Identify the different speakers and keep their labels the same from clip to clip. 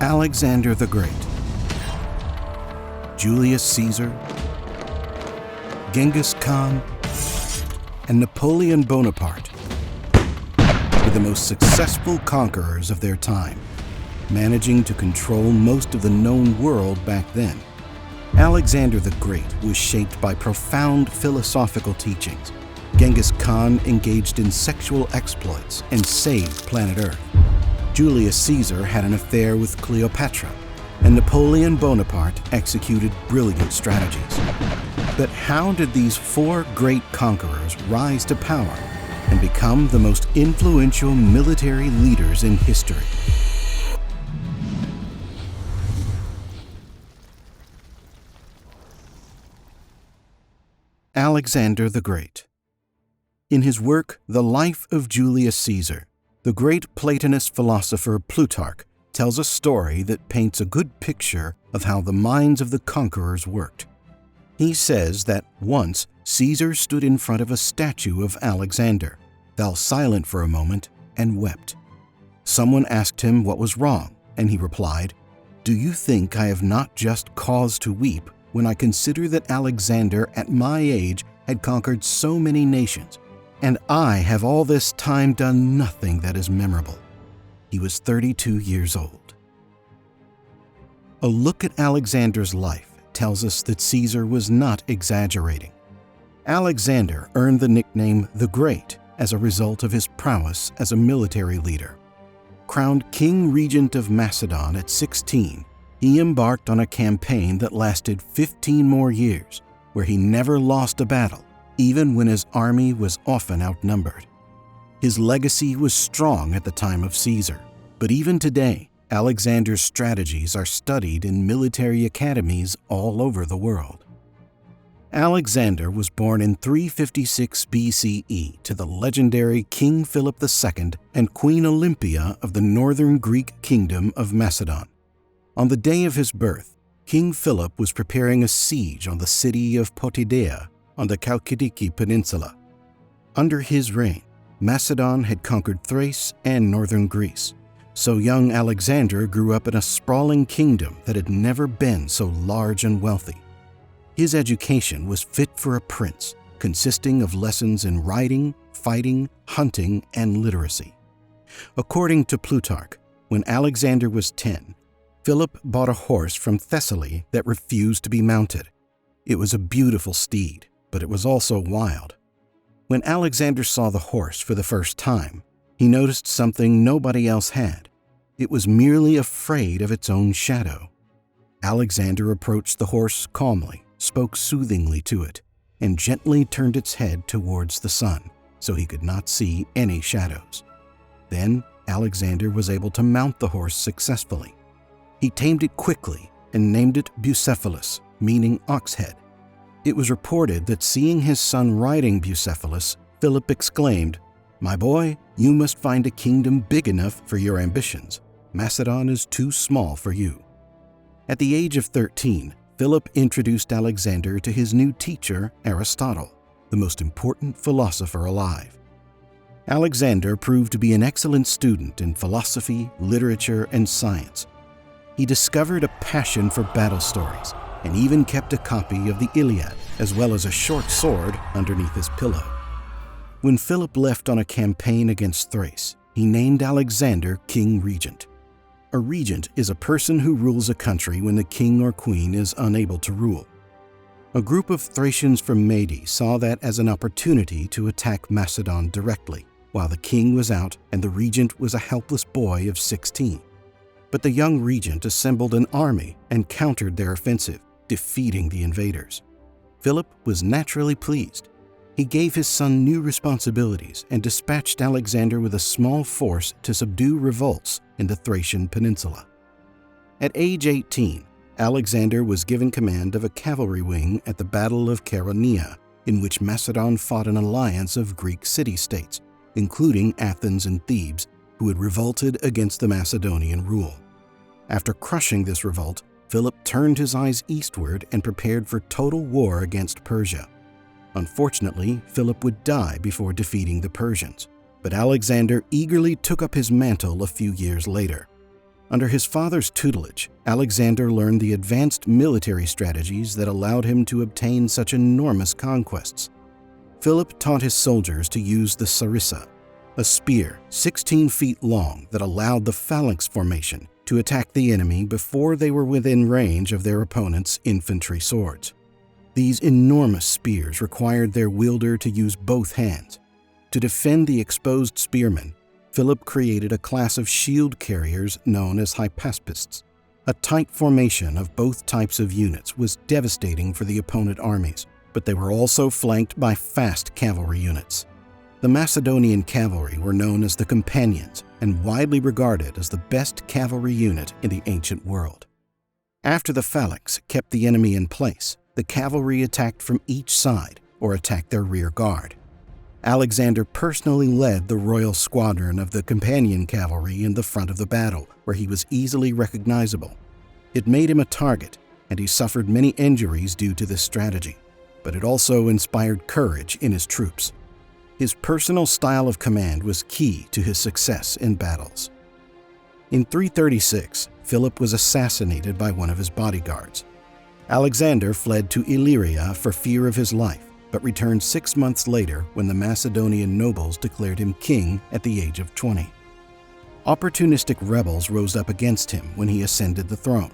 Speaker 1: Alexander the Great, Julius Caesar, Genghis Khan, and Napoleon Bonaparte were the most successful conquerors of their time, managing to control most of the known world back then. Alexander the Great was shaped by profound philosophical teachings. Genghis Khan engaged in sexual exploits and saved planet Earth. Julius Caesar had an affair with Cleopatra, and Napoleon Bonaparte executed brilliant strategies. But how did these four great conquerors rise to power and become the most influential military leaders in history? Alexander the Great. In his work, The Life of Julius Caesar, the great Platonist philosopher Plutarch tells a story that paints a good picture of how the minds of the conquerors worked. He says that once Caesar stood in front of a statue of Alexander, fell silent for a moment, and wept. Someone asked him what was wrong, and he replied, "Do you think I have not just cause to weep when I consider that Alexander at my age had conquered so many nations, and I have all this time done nothing that is memorable?" He was 32 years old. A look at Alexander's life tells us that Caesar was not exaggerating. Alexander earned the nickname the Great as a result of his prowess as a military leader. Crowned King Regent of Macedon at 16, he embarked on a campaign that lasted 15 more years, where he never lost a battle, even when his army was often outnumbered. His legacy was strong at the time of Caesar, but even today, Alexander's strategies are studied in military academies all over the world. Alexander was born in 356 BCE to the legendary King Philip II and Queen Olympia of the northern Greek kingdom of Macedon. On the day of his birth, King Philip was preparing a siege on the city of Potidæa on the Chalkidiki Peninsula. Under his reign, Macedon had conquered Thrace and northern Greece, so young Alexander grew up in a sprawling kingdom that had never been so large and wealthy. His education was fit for a prince, consisting of lessons in riding, fighting, hunting, and literacy. According to Plutarch, when Alexander was 10, Philip bought a horse from Thessaly that refused to be mounted. It was a beautiful steed, but it was also wild. When Alexander saw the horse for the first time, he noticed something nobody else had. It was merely afraid of its own shadow. Alexander approached the horse calmly, spoke soothingly to it, and gently turned its head towards the sun, so he could not see any shadows. Then Alexander was able to mount the horse successfully. He tamed it quickly and named it Bucephalus, meaning ox head. It was reported that seeing his son riding Bucephalus, Philip exclaimed, "My boy, you must find a kingdom big enough for your ambitions. Macedon is too small for you." At the age of 13, Philip introduced Alexander to his new teacher, Aristotle, the most important philosopher alive. Alexander proved to be an excellent student in philosophy, literature, and science. He discovered a passion for battle stories and even kept a copy of the Iliad, as well as a short sword underneath his pillow. When Philip left on a campaign against Thrace, he named Alexander King Regent. A regent is a person who rules a country when the king or queen is unable to rule. A group of Thracians from Medes saw that as an opportunity to attack Macedon directly, while the king was out and the regent was a helpless boy of 16. But the young regent assembled an army and countered their offensive, defeating the invaders. Philip was naturally pleased. He gave his son new responsibilities and dispatched Alexander with a small force to subdue revolts in the Thracian peninsula. At age 18, Alexander was given command of a cavalry wing at the Battle of Chaeronea, in which Macedon fought an alliance of Greek city-states, including Athens and Thebes, who had revolted against the Macedonian rule. After crushing this revolt, Philip turned his eyes eastward and prepared for total war against Persia. Unfortunately, Philip would die before defeating the Persians, but Alexander eagerly took up his mantle a few years later. Under his father's tutelage, Alexander learned the advanced military strategies that allowed him to obtain such enormous conquests. Philip taught his soldiers to use the sarissa, a spear 16 feet long that allowed the phalanx formation to attack the enemy before they were within range of their opponent's infantry swords. These enormous spears required their wielder to use both hands. To defend the exposed spearmen, Philip created a class of shield carriers known as hypaspists. A tight formation of both types of units was devastating for the opponent armies, but they were also flanked by fast cavalry units. The Macedonian cavalry were known as the companions and widely regarded as the best cavalry unit in the ancient world. After the phalanx kept the enemy in place, the cavalry attacked from each side or attacked their rear guard. Alexander personally led the royal squadron of the companion cavalry in the front of the battle, where he was easily recognizable. It made him a target, and he suffered many injuries due to this strategy, but it also inspired courage in his troops. His personal style of command was key to his success in battles. In 336, Philip was assassinated by one of his bodyguards. Alexander fled to Illyria for fear of his life, but returned 6 months later when the Macedonian nobles declared him king at the age of 20. Opportunistic rebels rose up against him when he ascended the throne,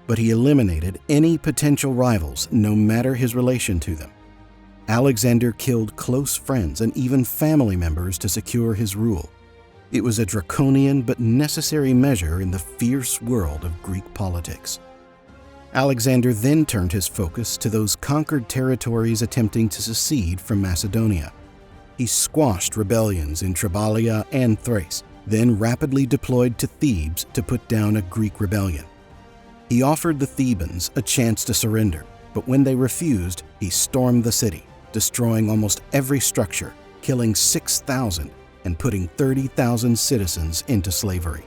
Speaker 1: but he eliminated any potential rivals, no matter his relation to them. Alexander killed close friends and even family members to secure his rule. It was a draconian but necessary measure in the fierce world of Greek politics. Alexander then turned his focus to those conquered territories attempting to secede from Macedonia. He squashed rebellions in Triballia and Thrace, then rapidly deployed to Thebes to put down a Greek rebellion. He offered the Thebans a chance to surrender, but when they refused, he stormed the city, destroying almost every structure, killing 6,000 and putting 30,000 citizens into slavery.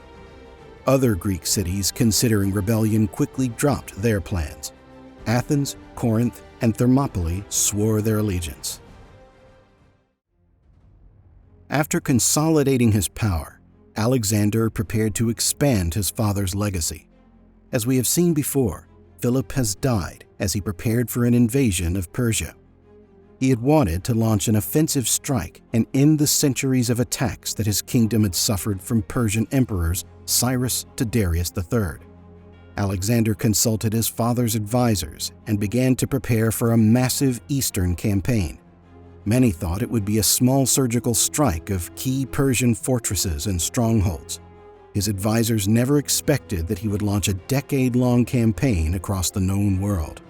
Speaker 1: Other Greek cities considering rebellion quickly dropped their plans. Athens, Corinth, and Thermopylae swore their allegiance. After consolidating his power, Alexander prepared to expand his father's legacy. As we have seen before, Philip has died as he prepared for an invasion of Persia. He had wanted to launch an offensive strike and end the centuries of attacks that his kingdom had suffered from Persian emperors Cyrus to Darius III. Alexander consulted his father's advisors and began to prepare for a massive eastern campaign. Many thought it would be a small surgical strike of key Persian fortresses and strongholds. His advisors never expected that he would launch a decade-long campaign across the known world.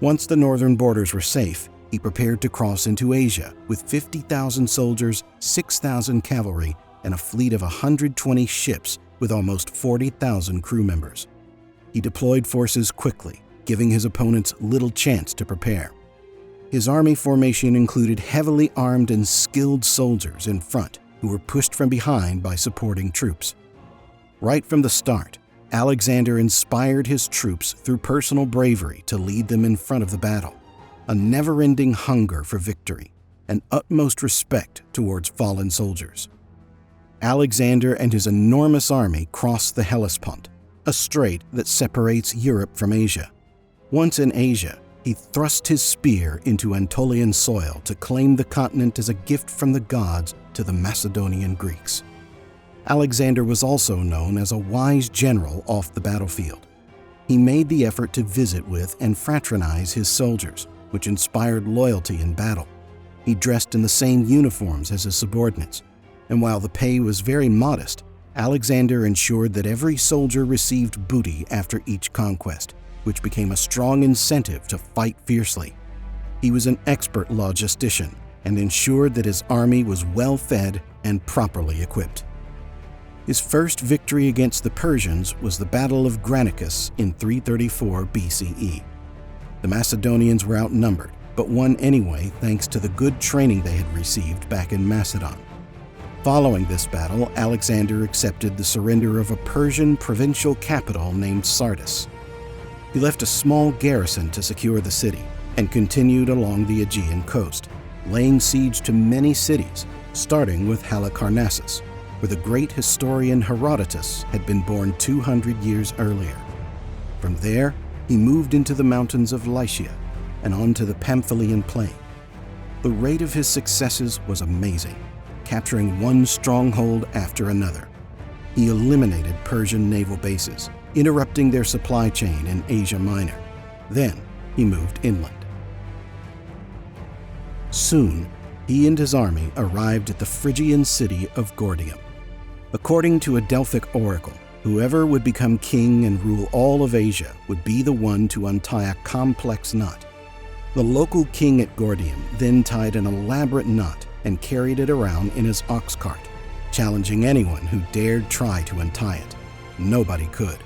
Speaker 1: Once the northern borders were safe, he prepared to cross into Asia with 50,000 soldiers, 6,000 cavalry, and a fleet of 120 ships with almost 40,000 crew members. He deployed forces quickly, giving his opponents little chance to prepare. His army formation included heavily armed and skilled soldiers in front who were pushed from behind by supporting troops. Right from the start, Alexander inspired his troops through personal bravery to lead them in front of the battle, a never-ending hunger for victory, and utmost respect towards fallen soldiers. Alexander and his enormous army crossed the Hellespont, a strait that separates Europe from Asia. Once in Asia, he thrust his spear into Anatolian soil to claim the continent as a gift from the gods to the Macedonian Greeks. Alexander was also known as a wise general off the battlefield. He made the effort to visit with and fraternize his soldiers, which inspired loyalty in battle. He dressed in the same uniforms as his subordinates, and while the pay was very modest, Alexander ensured that every soldier received booty after each conquest, which became a strong incentive to fight fiercely. He was an expert logistician and ensured that his army was well-fed and properly equipped. His first victory against the Persians was the Battle of Granicus in 334 BCE. The Macedonians were outnumbered, but won anyway thanks to the good training they had received back in Macedon. Following this battle, Alexander accepted the surrender of a Persian provincial capital named Sardis. He left a small garrison to secure the city and continued along the Aegean coast, laying siege to many cities, starting with Halicarnassus. where the great historian Herodotus had been born 200 years earlier. From there, he moved into the mountains of Lycia and on to the Pamphylian plain. The rate of his successes was amazing, capturing one stronghold after another. He eliminated Persian naval bases, interrupting their supply chain in Asia Minor. Then he moved inland. Soon, he and his army arrived at the Phrygian city of Gordium. According to a Delphic oracle, whoever would become king and rule all of Asia would be the one to untie a complex knot. The local king at Gordium then tied an elaborate knot and carried it around in his ox cart, challenging anyone who dared try to untie it. Nobody could.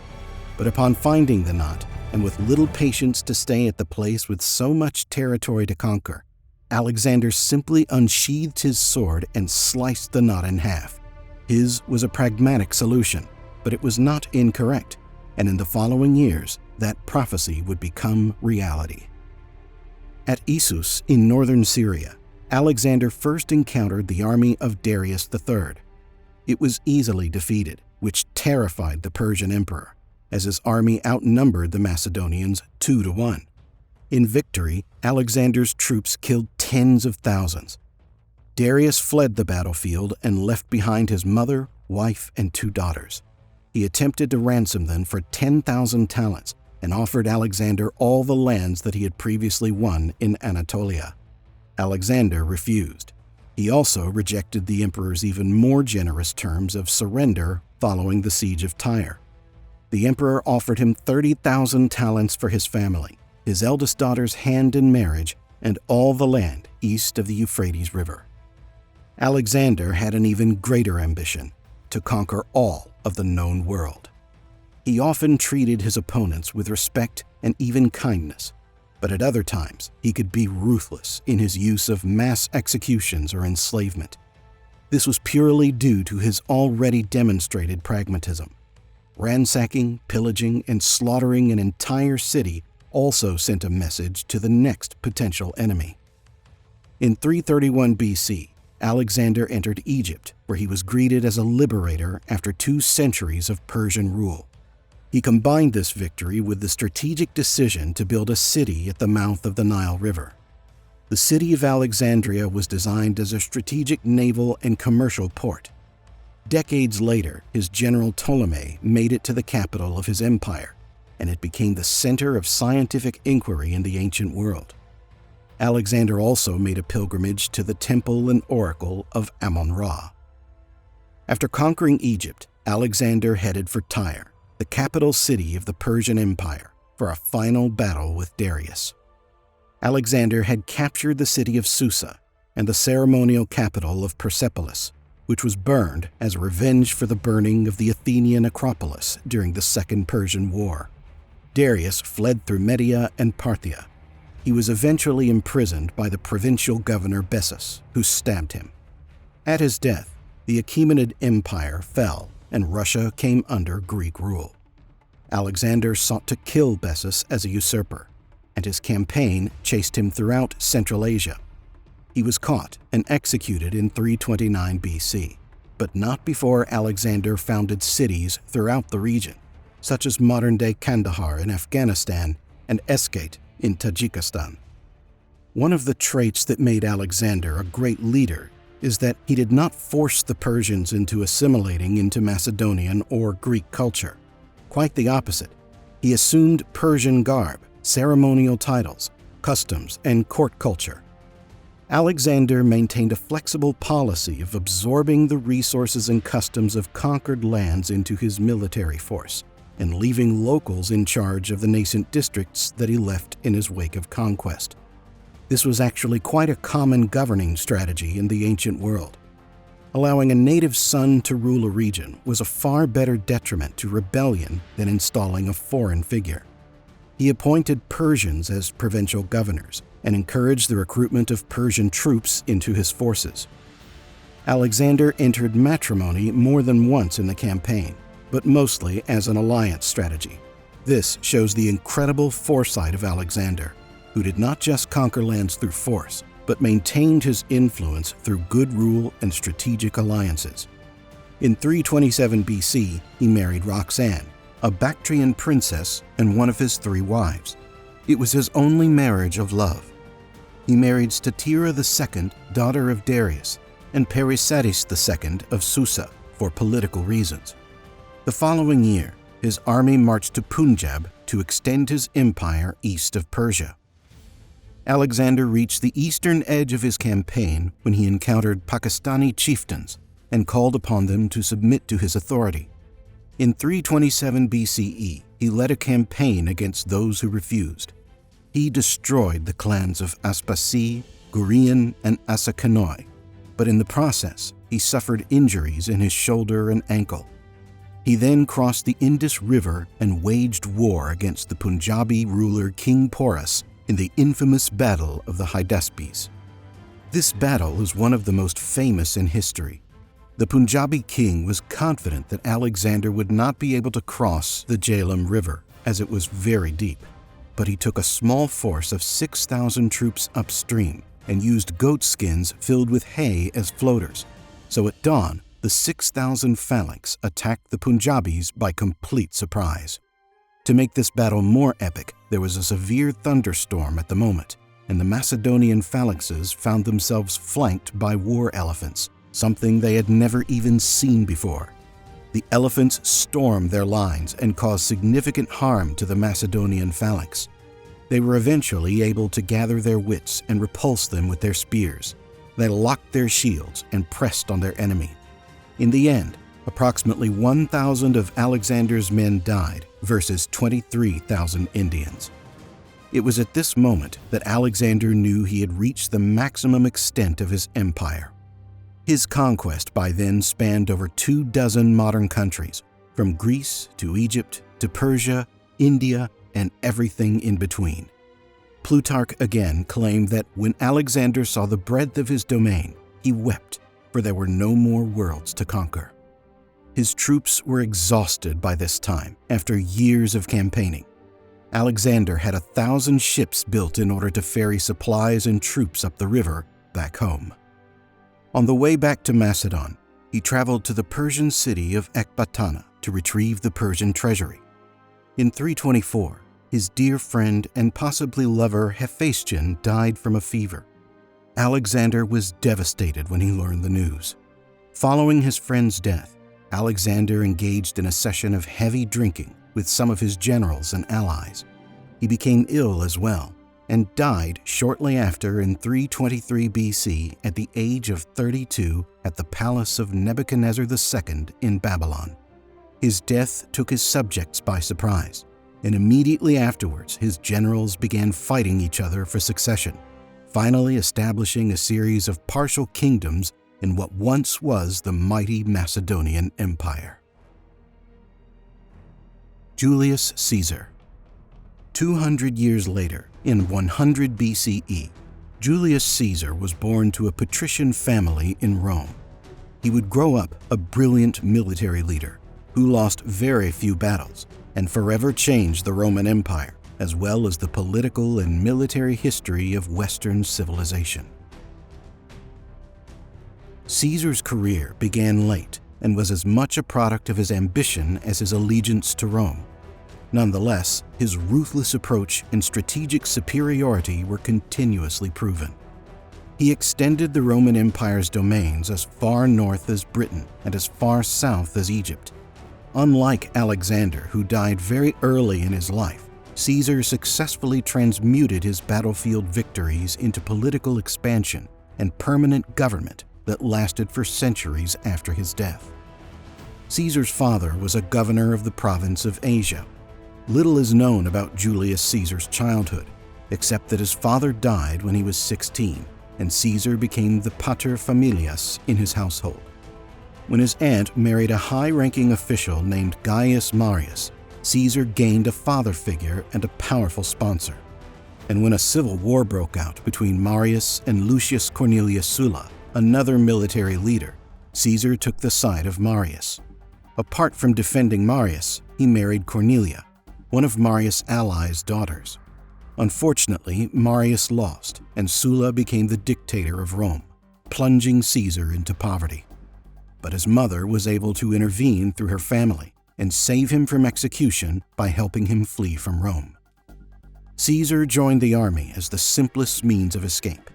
Speaker 1: But upon finding the knot, and with little patience to stay at the place with so much territory to conquer, Alexander simply unsheathed his sword and sliced the knot in half. His was a pragmatic solution, but it was not incorrect, and in the following years, that prophecy would become reality. At Issus in northern Syria, Alexander first encountered the army of Darius III. It was easily defeated, which terrified the Persian emperor, as his army outnumbered the Macedonians 2-1. In victory, Alexander's troops killed tens of thousands. Darius fled the battlefield and left behind his mother, wife, and 2 daughters. He attempted to ransom them for 10,000 talents and offered Alexander all the lands that he had previously won in Anatolia. Alexander refused. He also rejected the emperor's even more generous terms of surrender following the siege of Tyre. The emperor offered him 30,000 talents for his family, his eldest daughter's hand in marriage, and all the land east of the Euphrates River. Alexander had an even greater ambition: to conquer all of the known world. He often treated his opponents with respect and even kindness, but at other times he could be ruthless in his use of mass executions or enslavement. This was purely due to his already demonstrated pragmatism. Ransacking, pillaging, and slaughtering an entire city also sent a message to the next potential enemy. In 331 BC, Alexander entered Egypt, where he was greeted as a liberator after 2 centuries of Persian rule. He combined this victory with the strategic decision to build a city at the mouth of the Nile River. The city of Alexandria was designed as a strategic naval and commercial port. Decades later, his general Ptolemy made it to the capital of his empire, and it became the center of scientific inquiry in the ancient world. Alexander also made a pilgrimage to the temple and oracle of Amun-Ra. After conquering Egypt, Alexander headed for Tyre, the capital city of the Persian Empire, for a final battle with Darius. Alexander had captured the city of Susa and the ceremonial capital of Persepolis, which was burned as revenge for the burning of the Athenian Acropolis during the Second Persian War. Darius fled through Media and Parthia. He was eventually imprisoned by the provincial governor Bessus, who stabbed him. At his death, the Achaemenid Empire fell and Russia came under Greek rule. Alexander sought to kill Bessus as a usurper, and his campaign chased him throughout Central Asia. He was caught and executed in 329 BC, but not before Alexander founded cities throughout the region, such as modern-day Kandahar in Afghanistan and Eskate in Tajikistan. One of the traits that made Alexander a great leader is that he did not force the Persians into assimilating into Macedonian or Greek culture. Quite the opposite. He assumed Persian garb, ceremonial titles, customs, and court culture. Alexander maintained a flexible policy of absorbing the resources and customs of conquered lands into his military force, and leaving locals in charge of the nascent districts that he left in his wake of conquest. This was actually quite a common governing strategy in the ancient world. Allowing a native son to rule a region was a far better detriment to rebellion than installing a foreign figure. He appointed Persians as provincial governors and encouraged the recruitment of Persian troops into his forces. Alexander entered matrimony more than once in the campaign, but mostly as an alliance strategy. This shows the incredible foresight of Alexander, who did not just conquer lands through force, but maintained his influence through good rule and strategic alliances. In 327 BC, he married Roxanne, a Bactrian princess and one of his 3 wives. It was his only marriage of love. He married Statira II, daughter of Darius, and Perisatis II of Susa for political reasons. The following year, his army marched to Punjab to extend his empire east of Persia. Alexander reached the eastern edge of his campaign when he encountered Pakistani chieftains and called upon them to submit to his authority. In 327 BCE, he led a campaign against those who refused. He destroyed the clans of Aspasi, Gurian, and Asakanoi, but in the process, he suffered injuries in his shoulder and ankle. He then crossed the Indus River and waged war against the Punjabi ruler King Porus in the infamous Battle of the Hydaspes. This battle is one of the most famous in history. The Punjabi king was confident that Alexander would not be able to cross the Jhelum River, as it was very deep, but he took a small force of 6,000 troops upstream and used goat skins filled with hay as floaters. So at dawn, the 6,000 phalanx attacked the Punjabis by complete surprise. To make this battle more epic, there was a severe thunderstorm at the moment, and the Macedonian phalanxes found themselves flanked by war elephants, something they had never even seen before. The elephants stormed their lines and caused significant harm to the Macedonian phalanx. They were eventually able to gather their wits and repulse them with their spears. They locked their shields and pressed on their enemy. In the end, approximately 1,000 of Alexander's men died versus 23,000 Indians. It was at this moment that Alexander knew he had reached the maximum extent of his empire. His conquest by then spanned over 24 modern countries, from Greece to Egypt to Persia, India, and everything in between. Plutarch again claimed that when Alexander saw the breadth of his domain, he wept, for there were no more worlds to conquer. His troops were exhausted by this time, after years of campaigning. Alexander had 1,000 ships built in order to ferry supplies and troops up the river back home. On the way back to Macedon, he traveled to the Persian city of Ecbatana to retrieve the Persian treasury. In 324, his dear friend and possibly lover Hephaestion died from a fever. Alexander was devastated when he learned the news. Following his friend's death, Alexander engaged in a session of heavy drinking with some of his generals and allies. He became ill as well, and died shortly after in 323 BC at the age of 32 at the palace of Nebuchadnezzar II in Babylon. His death took his subjects by surprise, and immediately afterwards his generals began fighting each other for succession, finally establishing a series of partial kingdoms in what once was the mighty Macedonian Empire. Julius Caesar. 200 years later, in 100 BCE, Julius Caesar was born to a patrician family in Rome. He would grow up a brilliant military leader who lost very few battles and forever changed the Roman Empire, as well as the political and military history of Western civilization. Caesar's career began late and was as much a product of his ambition as his allegiance to Rome. Nonetheless, his ruthless approach and strategic superiority were continuously proven. He extended the Roman Empire's domains as far north as Britain and as far south as Egypt. Unlike Alexander, who died very early in his life, Caesar successfully transmuted his battlefield victories into political expansion and permanent government that lasted for centuries after his death. Caesar's father was a governor of the province of Asia. Little is known about Julius Caesar's childhood, except that his father died when he was 16, and Caesar became the pater familias in his household. When his aunt married a high-ranking official named Gaius Marius, Caesar gained a father figure and a powerful sponsor. And when a civil war broke out between Marius and Lucius Cornelius Sulla, another military leader, Caesar took the side of Marius. Apart from defending Marius, he married Cornelia, one of Marius' allies' daughters. Unfortunately, Marius lost, and Sulla became the dictator of Rome, plunging Caesar into poverty. but his mother was able to intervene through her family and save him from execution by helping him flee from Rome. Caesar joined the army as the simplest means of escape.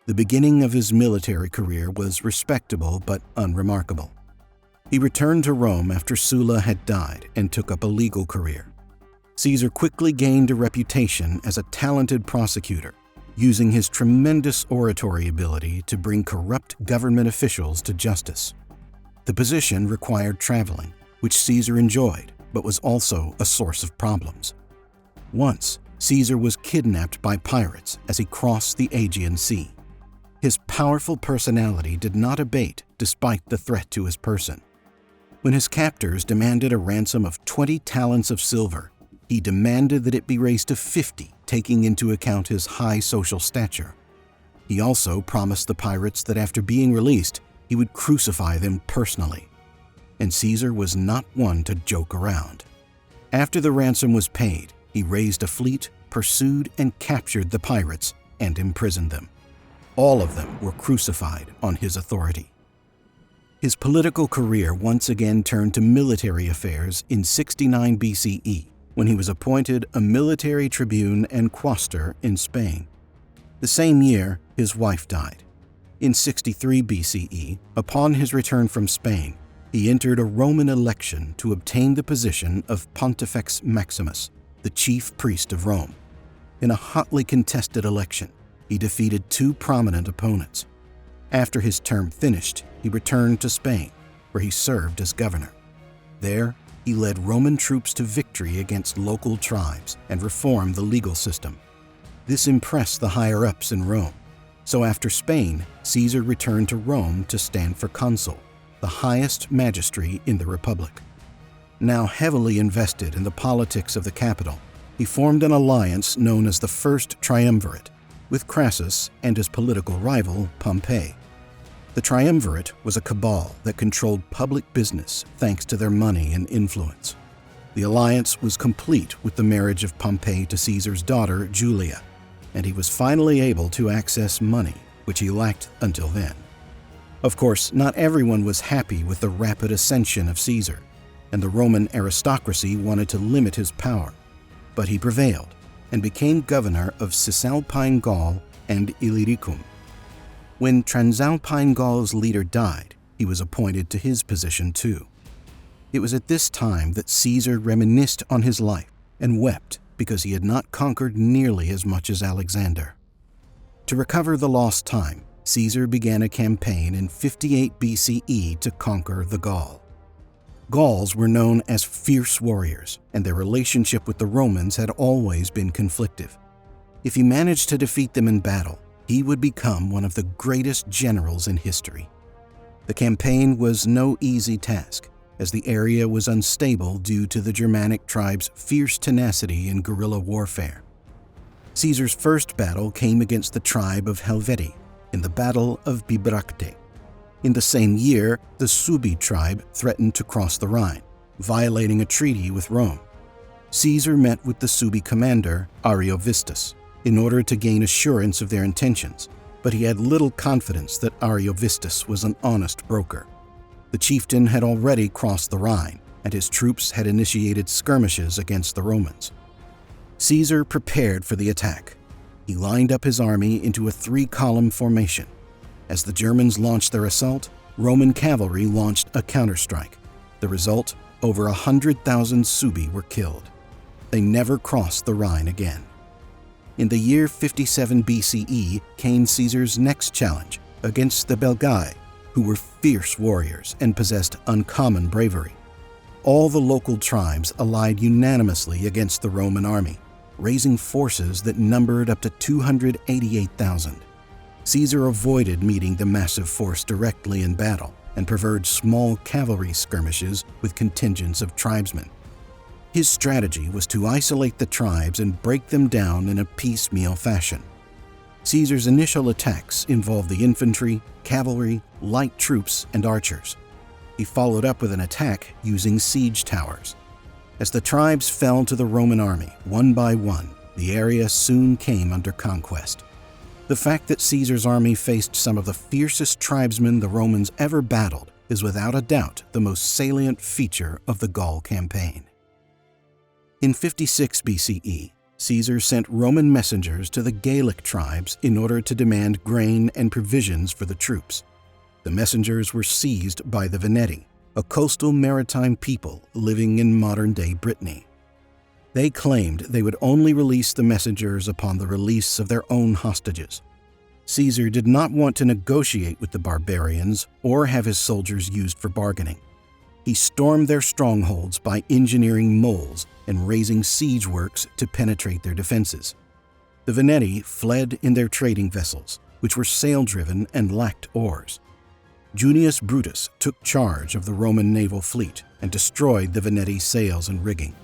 Speaker 1: The beginning of his military career was respectable but unremarkable. He returned to Rome after Sulla had died and took up a legal career. Caesar quickly gained a reputation as a talented prosecutor, using his tremendous oratory ability to bring corrupt government officials to justice. The position required traveling, which Caesar enjoyed, but was also a source of problems. Once, Caesar was kidnapped by pirates as he crossed the Aegean Sea. His powerful personality did not abate despite the threat to his person. When his captors demanded a ransom of 20 talents of silver, he demanded that it be raised to 50, taking into account his high social stature. He also promised the pirates that after being released, he would crucify them personally. And Caesar was not one to joke around. After the ransom was paid, he raised a fleet, pursued and captured the pirates, and imprisoned them. All of them were crucified on his authority. His political career once again turned to military affairs in 69 BCE, when he was appointed a military tribune and quaestor in Spain. The same year, his wife died. In 63 BCE, upon his return from Spain, he entered a Roman election to obtain the position of Pontifex Maximus, the chief priest of Rome. In a hotly contested election, he defeated two prominent opponents. After his term finished, he returned to Spain, where he served as governor. There, he led Roman troops to victory against local tribes and reformed the legal system. This impressed the higher-ups in Rome. So after Spain, Caesar returned to Rome to stand for consul, the highest magistrate in the Republic. Now heavily invested in the politics of the capital, he formed an alliance known as the First Triumvirate, with Crassus and his political rival, Pompey. The Triumvirate was a cabal that controlled public business thanks to their money and influence. The alliance was complete with the marriage of Pompey to Caesar's daughter, Julia, and he was finally able to access money, which he lacked until then. Of course, not everyone was happy with the rapid ascension of Caesar, and the Roman aristocracy wanted to limit his power. But he prevailed and became governor of Cisalpine Gaul and Illyricum. When Transalpine Gaul's leader died, he was appointed to his position too. It was at this time that Caesar reminisced on his life and wept because he had not conquered nearly as much as Alexander. To recover the lost time, Caesar began a campaign in 58 BCE to conquer the Gaul. Gauls were known as fierce warriors, and their relationship with the Romans had always been conflictive. If he managed to defeat them in battle, he would become one of the greatest generals in history. The campaign was no easy task, as the area was unstable due to the Germanic tribes' fierce tenacity in guerrilla warfare. Caesar's first battle came against the tribe of Helvetii in the Battle of Bibracte. In the same year, the Suebi tribe threatened to cross the Rhine, violating a treaty with Rome. Caesar met with the Suebi commander, Ariovistus, in order to gain assurance of their intentions, but he had little confidence that Ariovistus was an honest broker. The chieftain had already crossed the Rhine, and his troops had initiated skirmishes against the Romans. Caesar prepared for the attack. He lined up his army into a three-column formation. As the Germans launched their assault, Roman cavalry launched a counterstrike. The result, over 100,000 Suebi were killed. They never crossed the Rhine again. In the year 57 BCE came Caesar's next challenge against the Belgae, who were fierce warriors and possessed uncommon bravery. All the local tribes allied unanimously against the Roman army, raising forces that numbered up to 288,000. Caesar avoided meeting the massive force directly in battle and preferred small cavalry skirmishes with contingents of tribesmen. His strategy was to isolate the tribes and break them down in a piecemeal fashion. Caesar's initial attacks involved the infantry, cavalry, light troops, and archers. He followed up with an attack using siege towers. As the tribes fell to the Roman army, one by one, the area soon came under conquest. The fact that Caesar's army faced some of the fiercest tribesmen the Romans ever battled is without a doubt the most salient feature of the Gaul campaign. In 56 BCE, Caesar sent Roman messengers to the Gallic tribes in order to demand grain and provisions for the troops. The messengers were seized by the Veneti, a coastal maritime people living in modern-day Brittany. They claimed they would only release the messengers upon the release of their own hostages. Caesar did not want to negotiate with the barbarians or have his soldiers used for bargaining. He stormed their strongholds by engineering moles and raising siege works to penetrate their defenses. The Veneti fled in their trading vessels, which were sail-driven and lacked oars. Junius Brutus took charge of the Roman naval fleet and destroyed the Veneti sails and rigging.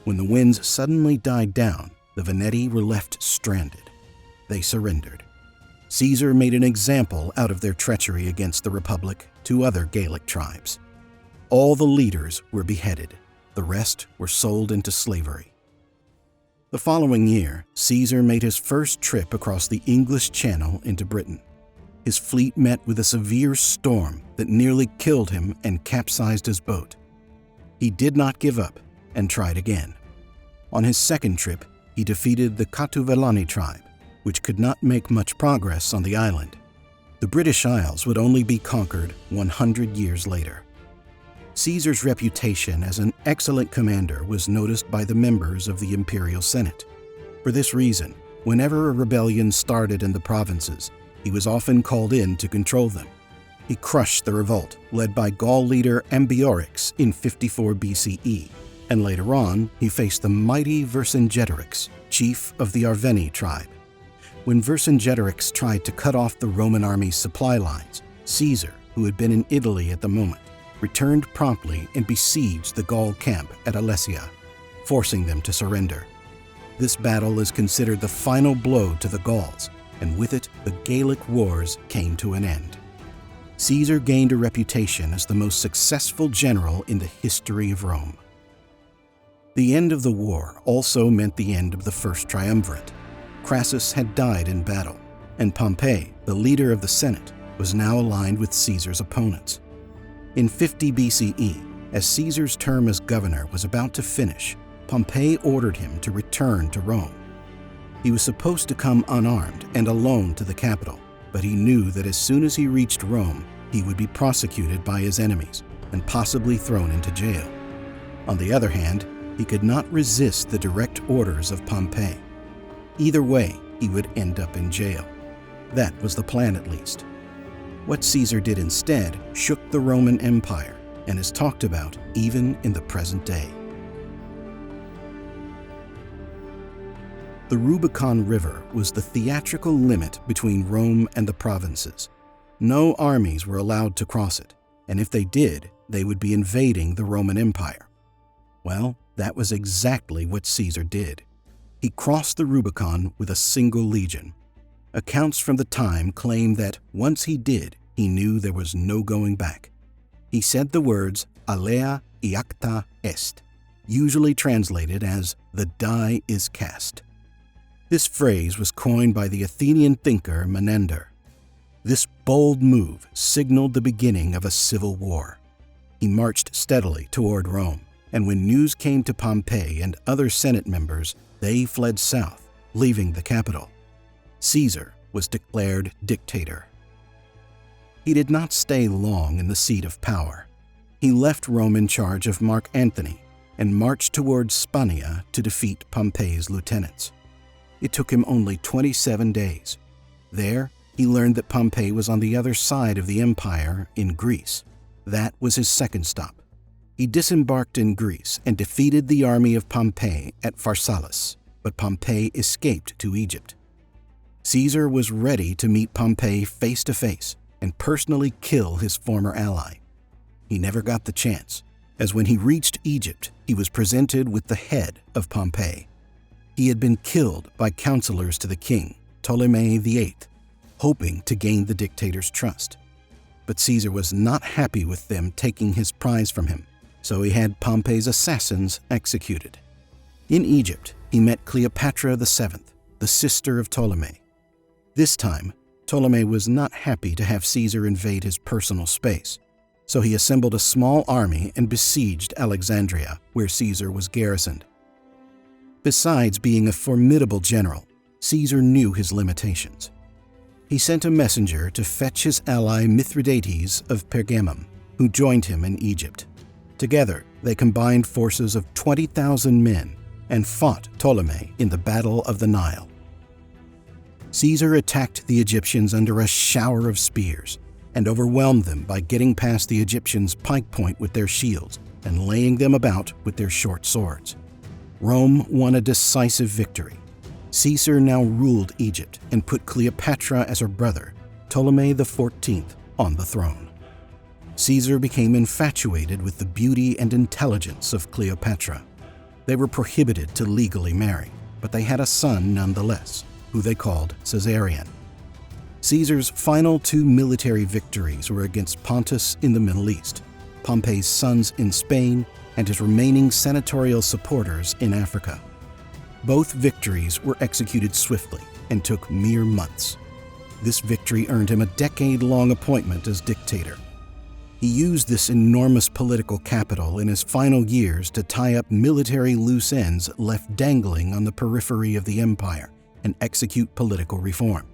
Speaker 1: When the winds suddenly died down, the Veneti were left stranded. They surrendered. Caesar made an example out of their treachery against the Republic to other Gallic tribes. All the leaders were beheaded. The rest were sold into slavery. The following year, Caesar made his first trip across the English Channel into Britain. His fleet met with a severe storm that nearly killed him and capsized his boat. He did not give up and tried again. On his second trip, he defeated the Catuvellani tribe, which could not make much progress on the island. The British Isles would only be conquered 100 years later. Caesar's reputation as an excellent commander was noticed by the members of the imperial Senate. For this reason, whenever a rebellion started in the provinces, he was often called in to control them. He crushed the revolt led by Gaul leader Ambiorix in 54 BCE, and later on he faced the mighty Vercingetorix, chief of the Arverni tribe. When Vercingetorix tried to cut off the Roman army's supply lines, Caesar, who had been in Italy at the moment, returned promptly and besieged the Gaul camp at Alesia, forcing them to surrender. This battle is considered the final blow to the Gauls, and with it, the Gallic Wars came to an end. Caesar gained a reputation as the most successful general in the history of Rome. The end of the war also meant the end of the first triumvirate. Crassus had died in battle, and Pompey, the leader of the Senate, was now aligned with Caesar's opponents. In 50 BCE, as Caesar's term as governor was about to finish, Pompey ordered him to return to Rome. He was supposed to come unarmed and alone to the capital, but he knew that as soon as he reached Rome, he would be prosecuted by his enemies and possibly thrown into jail. On the other hand, he could not resist the direct orders of Pompey. Either way, he would end up in jail. That was the plan, at least. What Caesar did instead shook the Roman Empire and is talked about even in the present day. The Rubicon River was the theatrical limit between Rome and the provinces. No armies were allowed to cross it, and if they did, they would be invading the Roman Empire. Well, that was exactly what Caesar did. He crossed the Rubicon with a single legion. Accounts from the time claim that once he did, he knew there was no going back. He said the words "alea iacta est," usually translated as "the die is cast." This phrase was coined by the Athenian thinker Menander. This bold move signaled the beginning of a civil war. He marched steadily toward Rome, and when news came to Pompey and other Senate members, they fled south, leaving the capital. Caesar was declared dictator. He did not stay long in the seat of power. He left Rome in charge of Mark Antony and marched towards Spania to defeat Pompey's lieutenants. It took him only 27 days. There, he learned that Pompey was on the other side of the empire in Greece. That was his second stop. He disembarked in Greece and defeated the army of Pompey at Pharsalus, but Pompey escaped to Egypt. Caesar was ready to meet Pompey face to face and personally kill his former ally. He never got the chance, as when he reached Egypt, he was presented with the head of Pompey. He had been killed by counselors to the king, Ptolemy VIII, hoping to gain the dictator's trust. But Caesar was not happy with them taking his prize from him, so he had Pompey's assassins executed. In Egypt, he met Cleopatra VII, the sister of Ptolemy. This time, Ptolemy was not happy to have Caesar invade his personal space, so he assembled a small army and besieged Alexandria, where Caesar was garrisoned. Besides being a formidable general, Caesar knew his limitations. He sent a messenger to fetch his ally Mithridates of Pergamum, who joined him in Egypt. Together, they combined forces of 20,000 men and fought Ptolemy in the Battle of the Nile. Caesar attacked the Egyptians under a shower of spears and overwhelmed them by getting past the Egyptians' pike point with their shields and laying them about with their short swords. Rome won a decisive victory. Caesar now ruled Egypt and put Cleopatra as her brother, Ptolemy XIV, on the throne. Caesar became infatuated with the beauty and intelligence of Cleopatra. They were prohibited to legally marry, but they had a son nonetheless, who they called Caesarion. Caesar's final 2 military victories were against Pontus in the Middle East, Pompey's sons in Spain, and his remaining senatorial supporters in Africa. Both victories were executed swiftly and took mere months. This victory earned him a decade-long appointment as dictator. He used this enormous political capital in his final years to tie up military loose ends left dangling on the periphery of the empire and execute political reform.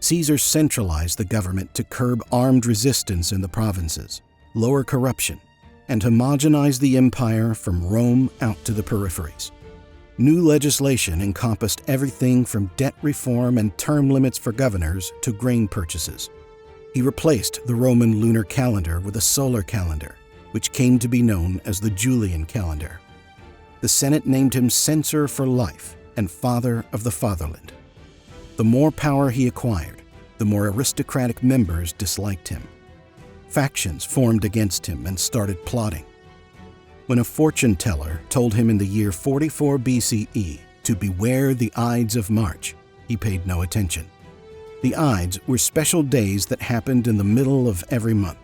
Speaker 1: Caesar centralized the government to curb armed resistance in the provinces, lower corruption, and homogenize the empire from Rome out to the peripheries. New legislation encompassed everything from debt reform and term limits for governors to grain purchases. He replaced the Roman lunar calendar with a solar calendar, which came to be known as the Julian calendar. The Senate named him censor for life and father of the fatherland. The more power he acquired, the more aristocratic members disliked him. Factions formed against him and started plotting. When a fortune teller told him in the year 44 BCE to beware the Ides of March, he paid no attention. The Ides were special days that happened in the middle of every month.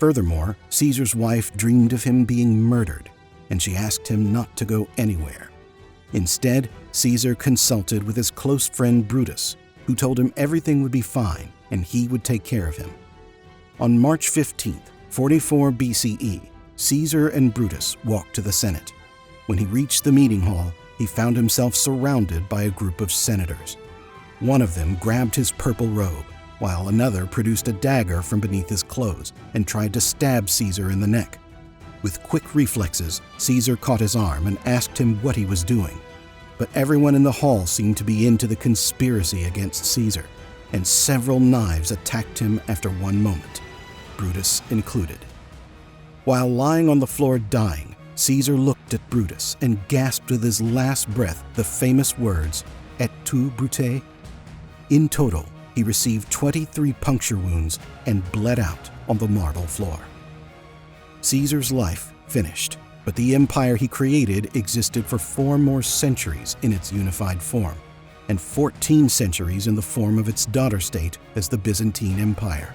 Speaker 1: Furthermore, Caesar's wife dreamed of him being murdered, and she asked him not to go anywhere. Instead, Caesar consulted with his close friend Brutus, who told him everything would be fine and he would take care of him. On March 15, 44 BCE, Caesar and Brutus walked to the Senate. When he reached the meeting hall, he found himself surrounded by a group of senators. One of them grabbed his purple robe, while another produced a dagger from beneath his clothes and tried to stab Caesar in the neck. With quick reflexes, Caesar caught his arm and asked him what he was doing. But everyone in the hall seemed to be into the conspiracy against Caesar, and several knives attacked him after one moment, Brutus included. While lying on the floor dying, Caesar looked at Brutus and gasped with his last breath the famous words, "Et tu, Brute?" In total, he received 23 puncture wounds and bled out on the marble floor. Caesar's life finished, but the empire he created existed for 4 more centuries in its unified form, and 14 centuries in the form of its daughter state as the Byzantine Empire.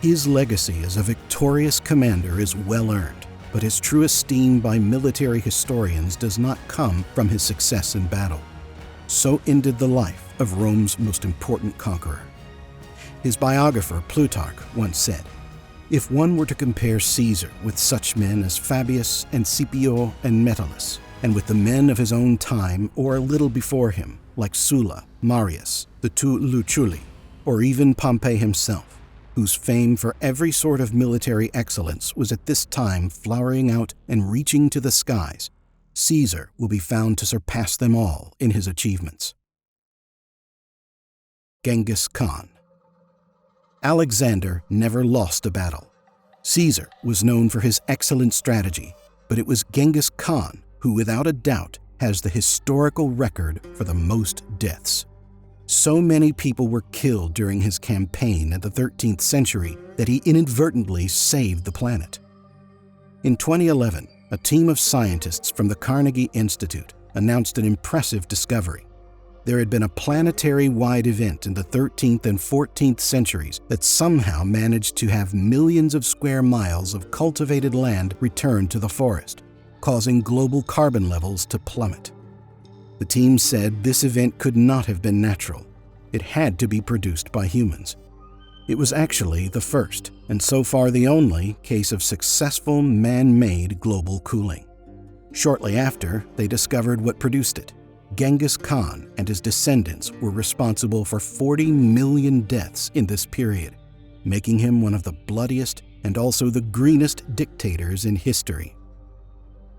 Speaker 1: His legacy as a victorious commander is well-earned, but his true esteem by military historians does not come from his success in battle. So ended the life of Rome's most important conqueror. His biographer Plutarch once said, "If one were to compare Caesar with such men as Fabius and Scipio and Metellus, and with the men of his own time or a little before him, like Sulla, Marius, the 2 Luculi, or even Pompey himself, whose fame for every sort of military excellence was at this time flowering out and reaching to the skies, Caesar will be found to surpass them all in his achievements." Genghis Khan. Alexander never lost a battle. Caesar was known for his excellent strategy, but it was Genghis Khan who, without a doubt, has the historical record for the most deaths. So many people were killed during his campaign in the 13th century that he inadvertently saved the planet. In 2011, a team of scientists from the Carnegie Institute announced an impressive discovery. There had been a planetary-wide event in the 13th and 14th centuries that somehow managed to have millions of square miles of cultivated land returned to the forest, causing global carbon levels to plummet. The team said this event could not have been natural. It had to be produced by humans. It was actually the first, and so far the only, case of successful man-made global cooling. Shortly after, they discovered what produced it. Genghis Khan and his descendants were responsible for 40 million deaths in this period, making him one of the bloodiest and also the greenest dictators in history.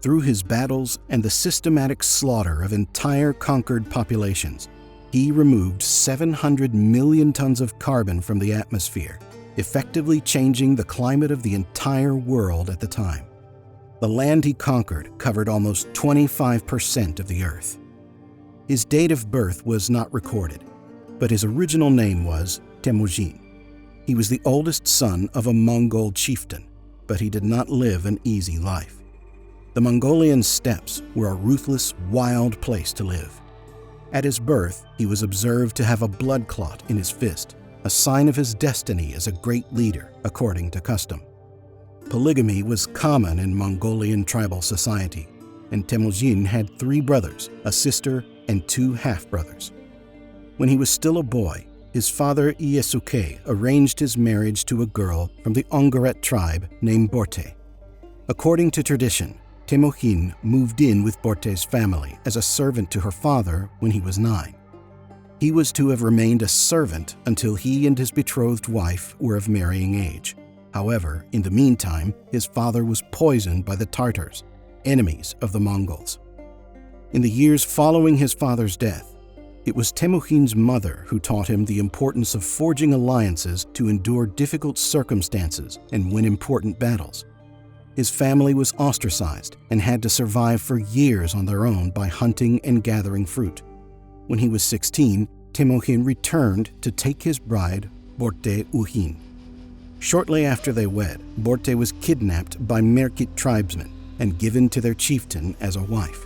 Speaker 1: Through his battles and the systematic slaughter of entire conquered populations, he removed 700 million tons of carbon from the atmosphere, effectively changing the climate of the entire world at the time. The land he conquered covered almost 25% of the earth. His date of birth was not recorded, but his original name was Temujin. He was the oldest son of a Mongol chieftain, but he did not live an easy life. The Mongolian steppes were a ruthless, wild place to live. At his birth, he was observed to have a blood clot in his fist, a sign of his destiny as a great leader, according to custom. Polygamy was common in Mongolian tribal society, and Temujin had 3 brothers, a sister, and 2 half-brothers. When he was still a boy, his father Iesuke arranged his marriage to a girl from the Ongeret tribe named Borte. According to tradition, Temujin moved in with Borte's family as a servant to her father when he was 9. He was to have remained a servant until he and his betrothed wife were of marrying age. However, in the meantime, his father was poisoned by the Tartars, enemies of the Mongols. In the years following his father's death, it was Temujin's mother who taught him the importance of forging alliances to endure difficult circumstances and win important battles. His family was ostracized and had to survive for years on their own by hunting and gathering fruit. When he was 16, Temujin returned to take his bride, Borte Uhin. Shortly after they wed, Borte was kidnapped by Merkit tribesmen and given to their chieftain as a wife.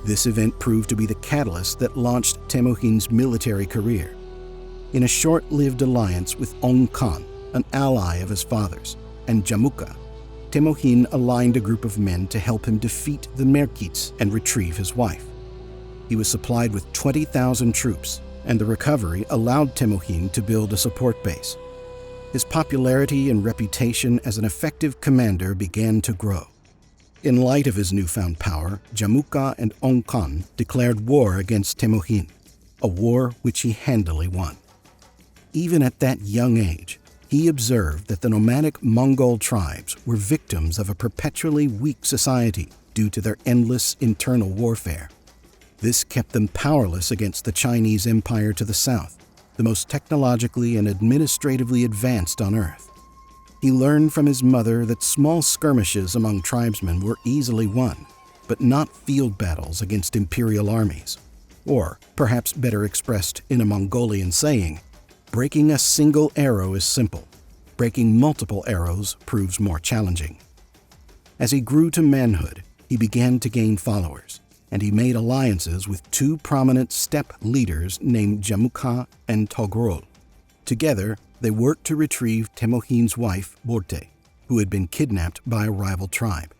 Speaker 1: This event proved to be the catalyst that launched Temujin's military career. In a short-lived alliance with Ong Khan, an ally of his father's, and Jamukha, Temujin aligned a group of men to help him defeat the Merkits and retrieve his wife. He was supplied with 20,000 troops, and the recovery allowed Temujin to build a support base. His popularity and reputation as an effective commander began to grow. In light of his newfound power, Jamukha and Ong Khan declared war against Temujin, a war which he handily won. Even at that young age, he observed that the nomadic Mongol tribes were victims of a perpetually weak society due to their endless internal warfare. This kept them powerless against the Chinese Empire to the south, the most technologically and administratively advanced on Earth. He learned from his mother that small skirmishes among tribesmen were easily won, but not field battles against imperial armies. Or, perhaps better expressed in a Mongolian saying, breaking a single arrow is simple. Breaking multiple arrows proves more challenging. As he grew to manhood, he began to gain followers, and he made alliances with 2 prominent steppe leaders named Jamukha and Togrul. Together, they worked to retrieve Temujin's wife, Borte, who had been kidnapped by a rival tribe.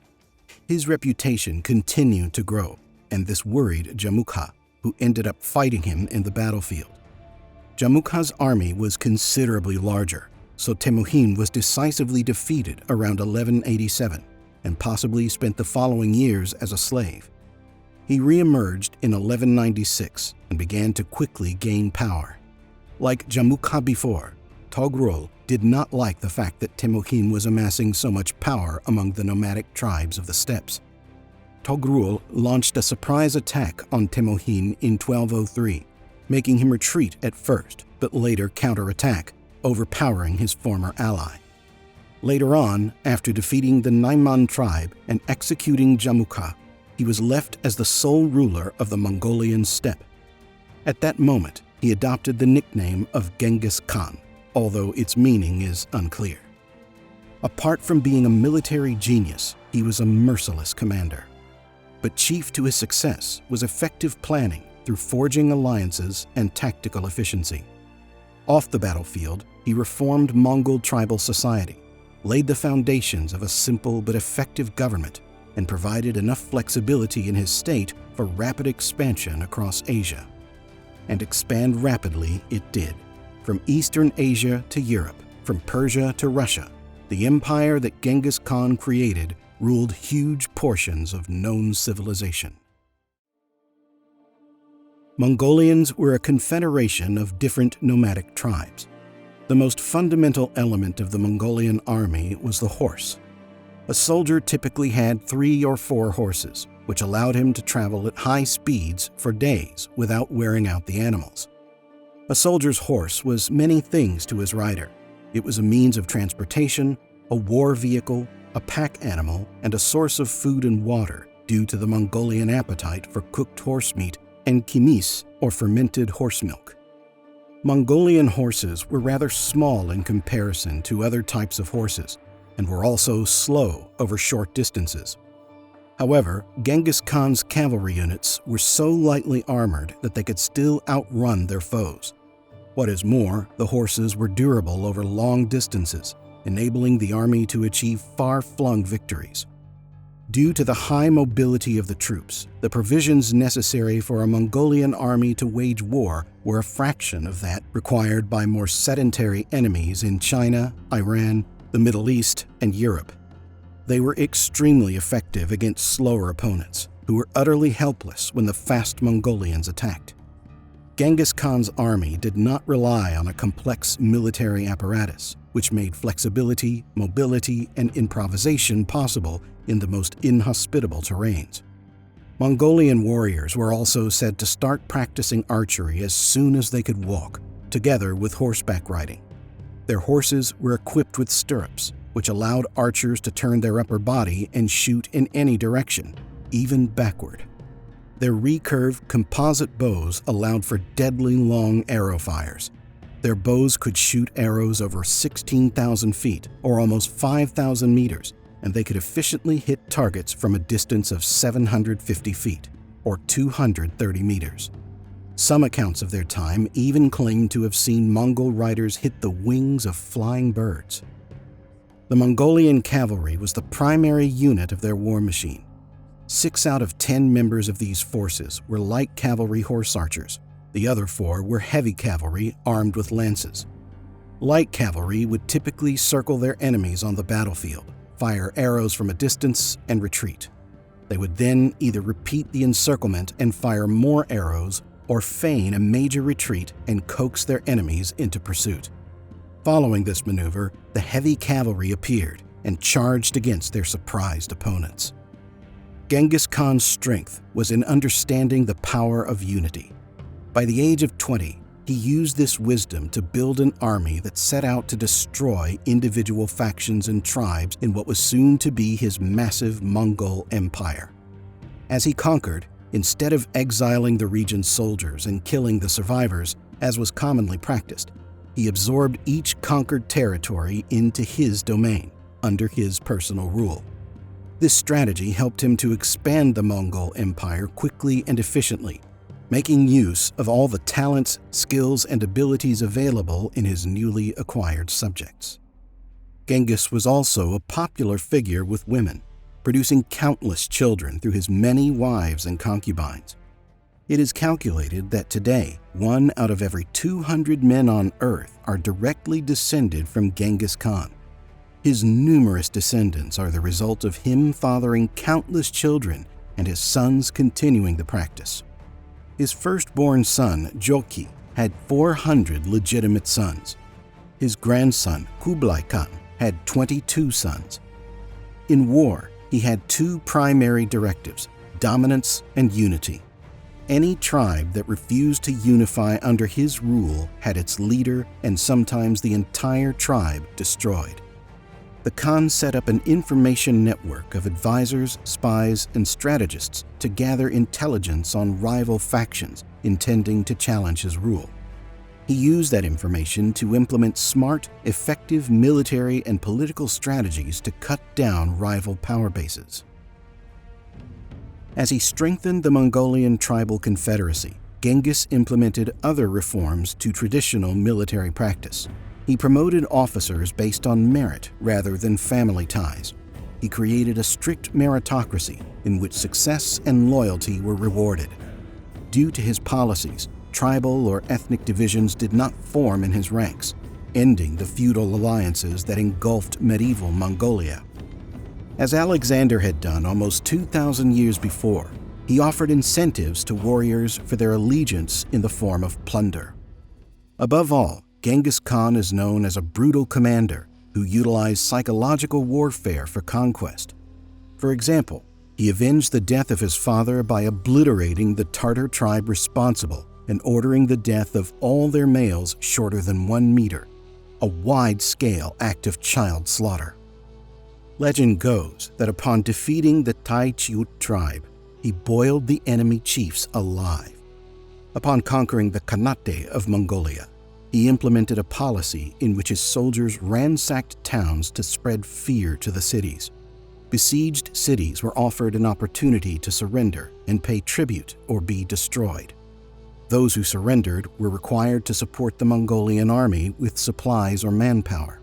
Speaker 1: His reputation continued to grow, and this worried Jamukha, who ended up fighting him in the battlefield. Jamukha's army was considerably larger, so Temujin was decisively defeated around 1187 and possibly spent the following years as a slave. He re-emerged in 1196 and began to quickly gain power. Like Jamukha before, Togrul did not like the fact that Temujin was amassing so much power among the nomadic tribes of the steppes. Togrul launched a surprise attack on Temujin in 1203, making him retreat at first, but later counterattack, overpowering his former ally. Later on, after defeating the Naiman tribe and executing Jamukha, he was left as the sole ruler of the Mongolian steppe. At that moment, he adopted the nickname of Genghis Khan, although its meaning is unclear. Apart from being a military genius, he was a merciless commander. But chief to his success was effective planning through forging alliances and tactical efficiency. Off the battlefield, he reformed Mongol tribal society, laid the foundations of a simple but effective government, and provided enough flexibility in his state for rapid expansion across Asia. And expand rapidly it did, from Eastern Asia to Europe, From Persia to Russia, the empire that Genghis Khan created ruled huge portions of known civilization. Mongolians were a confederation of different nomadic tribes. The most fundamental element of the Mongolian army was the horse. A soldier typically had 3 or 4 horses, which allowed him to travel at high speeds for days without wearing out the animals. A soldier's horse was many things to his rider. It was a means of transportation, a war vehicle, a pack animal, and a source of food and water due to the Mongolian appetite for cooked horse meat and kimis, or fermented horse milk. Mongolian horses were rather small in comparison to other types of horses, and were also slow over short distances. However, Genghis Khan's cavalry units were so lightly armored that they could still outrun their foes. What is more, the horses were durable over long distances, enabling the army to achieve far-flung victories. Due to the high mobility of the troops, the provisions necessary for a Mongolian army to wage war were a fraction of that required by more sedentary enemies in China, Iran, the Middle East, and Europe. They were extremely effective against slower opponents, who were utterly helpless when the fast Mongolians attacked. Genghis Khan's army did not rely on a complex military apparatus, which made flexibility, mobility, and improvisation possible in the most inhospitable terrains. Mongolian warriors were also said to start practicing archery as soon as they could walk, together with horseback riding. Their horses were equipped with stirrups, which allowed archers to turn their upper body and shoot in any direction, even backward. Their recurve composite bows allowed for deadly long arrow fires. Their bows could shoot arrows over 16,000 feet, or almost 5,000 meters, and they could efficiently hit targets from a distance of 750 feet, or 230 meters. Some accounts of their time even claim to have seen Mongol riders hit the wings of flying birds. The Mongolian cavalry was the primary unit of their war machine. 6 out of 10 members of these forces were light cavalry horse archers. The other 4 were heavy cavalry armed with lances. Light cavalry would typically circle their enemies on the battlefield, fire arrows from a distance, and retreat. They would then either repeat the encirclement and fire more arrows, or feign a major retreat and coax their enemies into pursuit. Following this maneuver, the heavy cavalry appeared and charged against their surprised opponents. Genghis Khan's strength was in understanding the power of unity. By the age of 20, he used this wisdom to build an army that set out to destroy individual factions and tribes in what was soon to be his massive Mongol empire. As he conquered, instead of exiling the region's soldiers and killing the survivors, as was commonly practiced, he absorbed each conquered territory into his domain, under his personal rule. This strategy helped him to expand the Mongol Empire quickly and efficiently, making use of all the talents, skills, and abilities available in his newly acquired subjects. Genghis was also a popular figure with women, producing countless children through his many wives and concubines. It is calculated that today, 1 out of every 200 men on Earth are directly descended from Genghis Khan. His numerous descendants are the result of him fathering countless children and his sons continuing the practice. His firstborn son, Joki, had 400 legitimate sons. His grandson, Kublai Khan, had 22 sons. In war, he had 2 primary directives: dominance and unity. Any tribe that refused to unify under his rule had its leader and sometimes the entire tribe destroyed. The Khan set up an information network of advisors, spies, and strategists to gather intelligence on rival factions intending to challenge his rule. He used that information to implement smart, effective military and political strategies to cut down rival power bases. As he strengthened the Mongolian tribal confederacy, Genghis implemented other reforms to traditional military practice. He promoted officers based on merit rather than family ties. He created a strict meritocracy in which success and loyalty were rewarded. Due to his policies, tribal or ethnic divisions did not form in his ranks. ending the feudal alliances that engulfed medieval Mongolia. As Alexander had done almost 2,000 years before, he offered incentives to warriors for their allegiance in the form of plunder. Above all, Genghis Khan is known as a brutal commander who utilized psychological warfare for conquest. For example, he avenged the death of his father by obliterating the Tartar tribe responsible and ordering the death of all their males shorter than 1 meter, a wide-scale act of child slaughter. Legend goes that upon defeating the Tai-Chiut tribe, he boiled the enemy chiefs alive. Upon conquering the Khanate of Mongolia, he implemented a policy in which his soldiers ransacked towns to spread fear to the cities. Besieged cities were offered an opportunity to surrender and pay tribute or be destroyed. Those who surrendered were required to support the Mongolian army with supplies or manpower.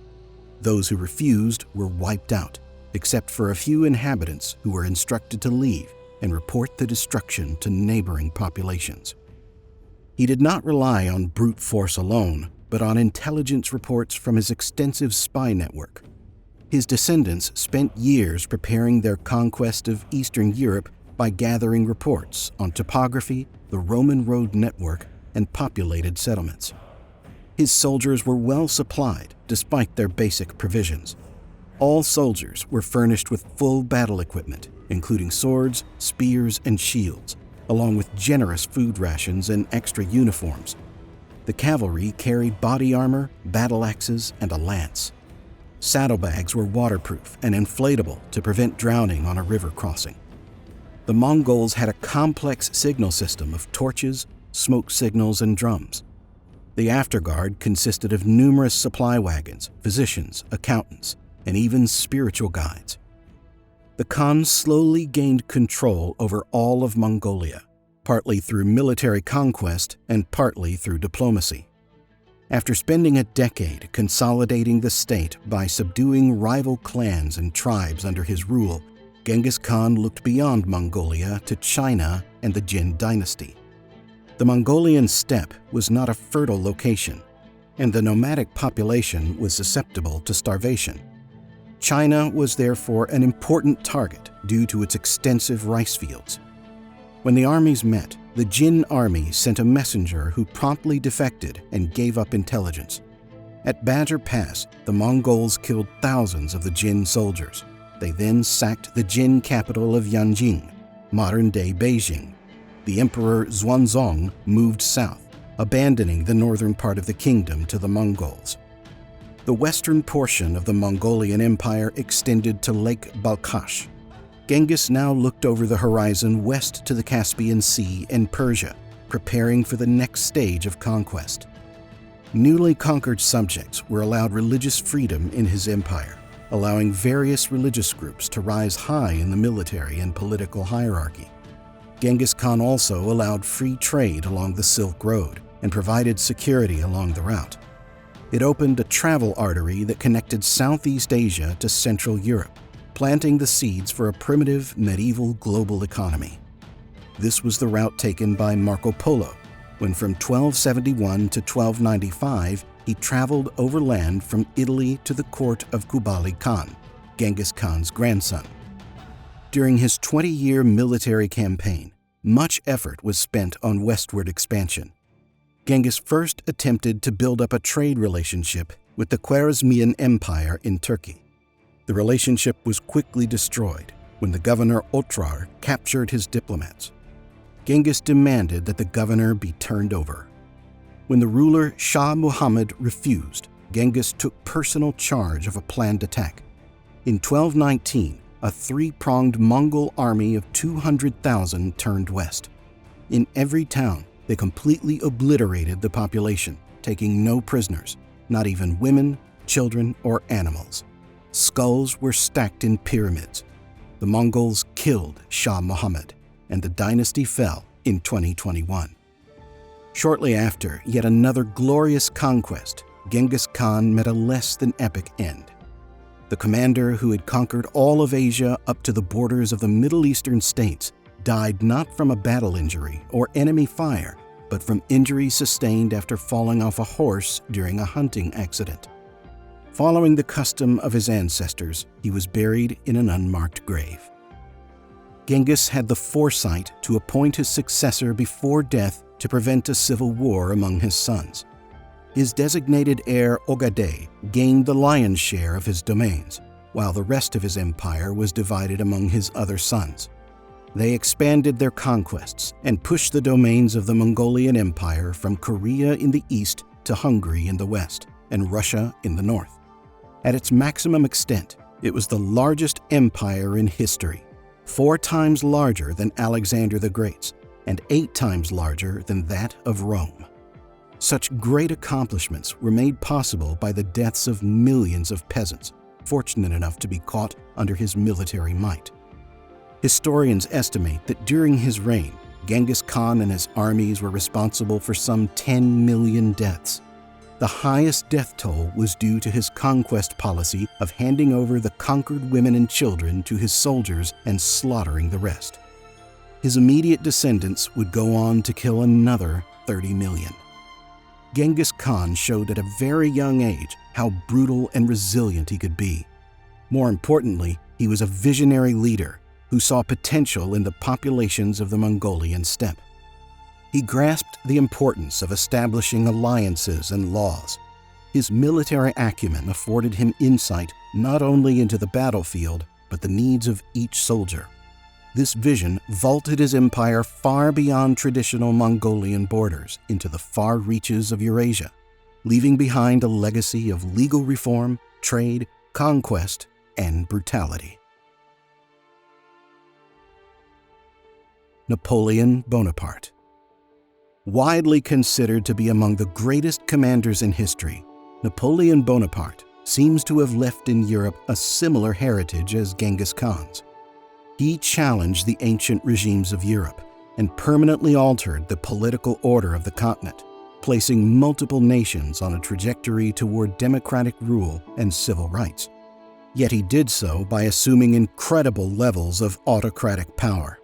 Speaker 1: Those who refused were wiped out, except for a few inhabitants who were instructed to leave and report the destruction to neighboring populations. He did not rely on brute force alone, but on intelligence reports from his extensive spy network. His descendants spent years preparing their conquest of Eastern Europe by gathering reports on topography, the Roman road network, and populated settlements. His soldiers were well supplied despite their basic provisions. All soldiers were furnished with full battle equipment, including swords, spears, and shields, along with generous food rations and extra uniforms. The cavalry carried body armor, battle axes, and a lance. Saddlebags were waterproof and inflatable to prevent drowning on a river crossing. The Mongols had a complex signal system of torches, smoke signals, and drums. The afterguard consisted of numerous supply wagons, physicians, accountants, and even spiritual guides. The Khans slowly gained control over all of Mongolia, partly through military conquest and partly through diplomacy. After spending a decade consolidating the state by subduing rival clans and tribes under his rule, Genghis Khan looked beyond Mongolia to China and the Jin dynasty. The Mongolian steppe was not a fertile location, and the nomadic population was susceptible to starvation. China was therefore an important target due to its extensive rice fields. When the armies met, the Jin army sent a messenger who promptly defected and gave up intelligence. At Badger Pass, the Mongols killed thousands of the Jin soldiers. They then sacked the Jin capital of Yanjing, modern-day Beijing. The Emperor Xuanzong moved south, abandoning the northern part of the kingdom to the Mongols. The western portion of the Mongolian Empire extended to Lake Balkhash. Genghis now looked over the horizon west to the Caspian Sea and Persia, preparing for the next stage of conquest. Newly conquered subjects were allowed religious freedom in his empire, allowing various religious groups to rise high in the military and political hierarchy. Genghis Khan also allowed free trade along the Silk Road and provided security along the route. It opened a travel artery that connected Southeast Asia to Central Europe, planting the seeds for a primitive medieval global economy. This was the route taken by Marco Polo, when from 1271 to 1295 he traveled overland from Italy to the court of Kublai Khan, Genghis Khan's grandson. During his 20-year military campaign, much effort was spent on westward expansion. Genghis first attempted to build up a trade relationship with the Khwarezmian Empire in Turkey. The relationship was quickly destroyed when the governor Otrar captured his diplomats. Genghis demanded that the governor be turned over. When the ruler Shah Muhammad refused, Genghis took personal charge of a planned attack. In 1219, a three-pronged Mongol army of 200,000 turned west. In every town, they completely obliterated the population, taking no prisoners, not even women, children, or animals. Skulls were stacked in pyramids. The Mongols killed Shah Muhammad, and the dynasty fell in 2021. Shortly after yet another glorious conquest, Genghis Khan met a less than epic end. The commander who had conquered all of Asia up to the borders of the Middle Eastern states died not from a battle injury or enemy fire, but but from injuries sustained after falling off a horse during a hunting accident. Following the custom of his ancestors, he was buried in an unmarked grave. Genghis had the foresight to appoint his successor before death to prevent a civil war among his sons. His designated heir Ogadeh gained the lion's share of his domains, while the rest of his empire was divided among his other sons. They expanded their conquests and pushed the domains of the Mongolian Empire from Korea in the east to Hungary in the west and Russia in the north. At its maximum extent, it was the largest empire in history, 4 times larger than Alexander the Great's and 8 times larger than that of Rome. Such great accomplishments were made possible by the deaths of millions of peasants, fortunate enough to be caught under his military might. Historians estimate that during his reign, Genghis Khan and his armies were responsible for some 10 million deaths. The highest death toll was due to his conquest policy of handing over the conquered women and children to his soldiers and slaughtering the rest. His immediate descendants would go on to kill another 30 million. Genghis Khan showed at a very young age how brutal and resilient he could be. More importantly, he was a visionary leader who saw potential in the populations of the Mongolian steppe. He grasped the importance of establishing alliances and laws. His military acumen afforded him insight not only into the battlefield, but the needs of each soldier. This vision vaulted his empire far beyond traditional Mongolian borders into the far reaches of Eurasia, leaving behind a legacy of legal reform, trade, conquest, and brutality. Napoleon Bonaparte. Widely considered to be among the greatest commanders in history, Napoleon Bonaparte seems to have left in Europe a similar heritage as Genghis Khan's. He challenged the ancient regimes of Europe and permanently altered the political order of the continent, placing multiple nations on a trajectory toward democratic rule and civil rights. Yet he did so by assuming incredible levels of autocratic power.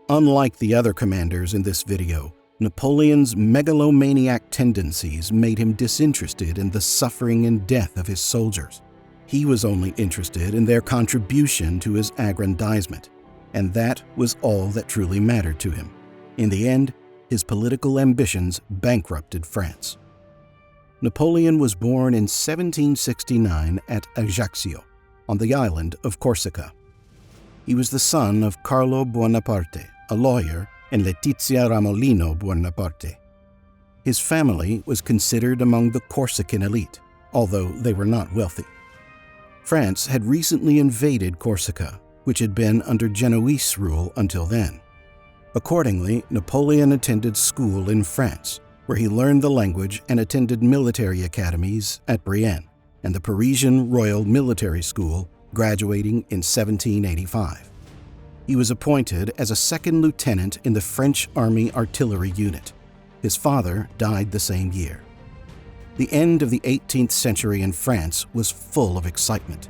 Speaker 1: Unlike the other commanders in this video, Napoleon's megalomaniac tendencies made him disinterested in the suffering and death of his soldiers. He was only interested in their contribution to his aggrandizement, and that was all that truly mattered to him. In the end, his political ambitions bankrupted France. Napoleon was born in 1769 at Ajaccio, on the island of Corsica. He was the son of Carlo Buonaparte, a lawyer, and Letizia Ramolino Buonaparte. His family was considered among the Corsican elite, although they were not wealthy. France had recently invaded Corsica, which had been under Genoese rule until then. Accordingly, Napoleon attended school in France, where he learned the language and attended military academies at Brienne and the Parisian Royal Military School, graduating in 1785. He was appointed as a second lieutenant in the French Army Artillery Unit. His father died the same year. The end of the 18th century in France was full of excitement.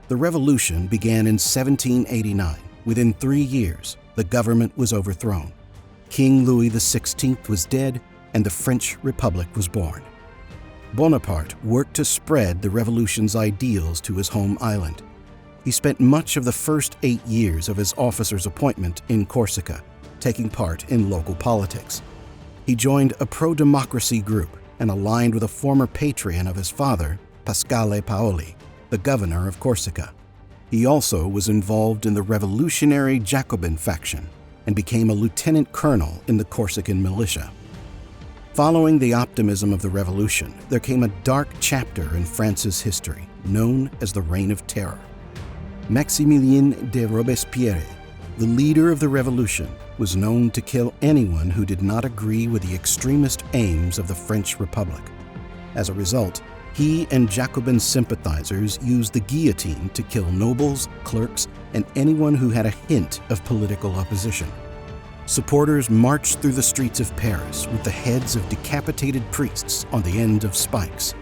Speaker 1: The revolution began in 1789. Within 3 years, the government was overthrown. King Louis XVI was dead, and the French Republic was born. Bonaparte worked to spread the revolution's ideals to his home island. He spent much of the first 8 years of his officer's appointment in Corsica, taking part in local politics. He joined a pro-democracy group and aligned with a former patron of his father, Pasquale Paoli, the governor of Corsica. He also was involved in the revolutionary Jacobin faction and became a lieutenant colonel in the Corsican militia. Following the optimism of the revolution, there came a dark chapter in France's history, known as the Reign of Terror. Maximilien de Robespierre, the leader of the revolution, was known to kill anyone who did not agree with the extremist aims of the French Republic. As a result, he and Jacobin sympathizers used the guillotine to kill nobles, clerks, and anyone who had a hint of political opposition. Supporters marched through the streets of Paris with the heads of decapitated priests on the end of spikes.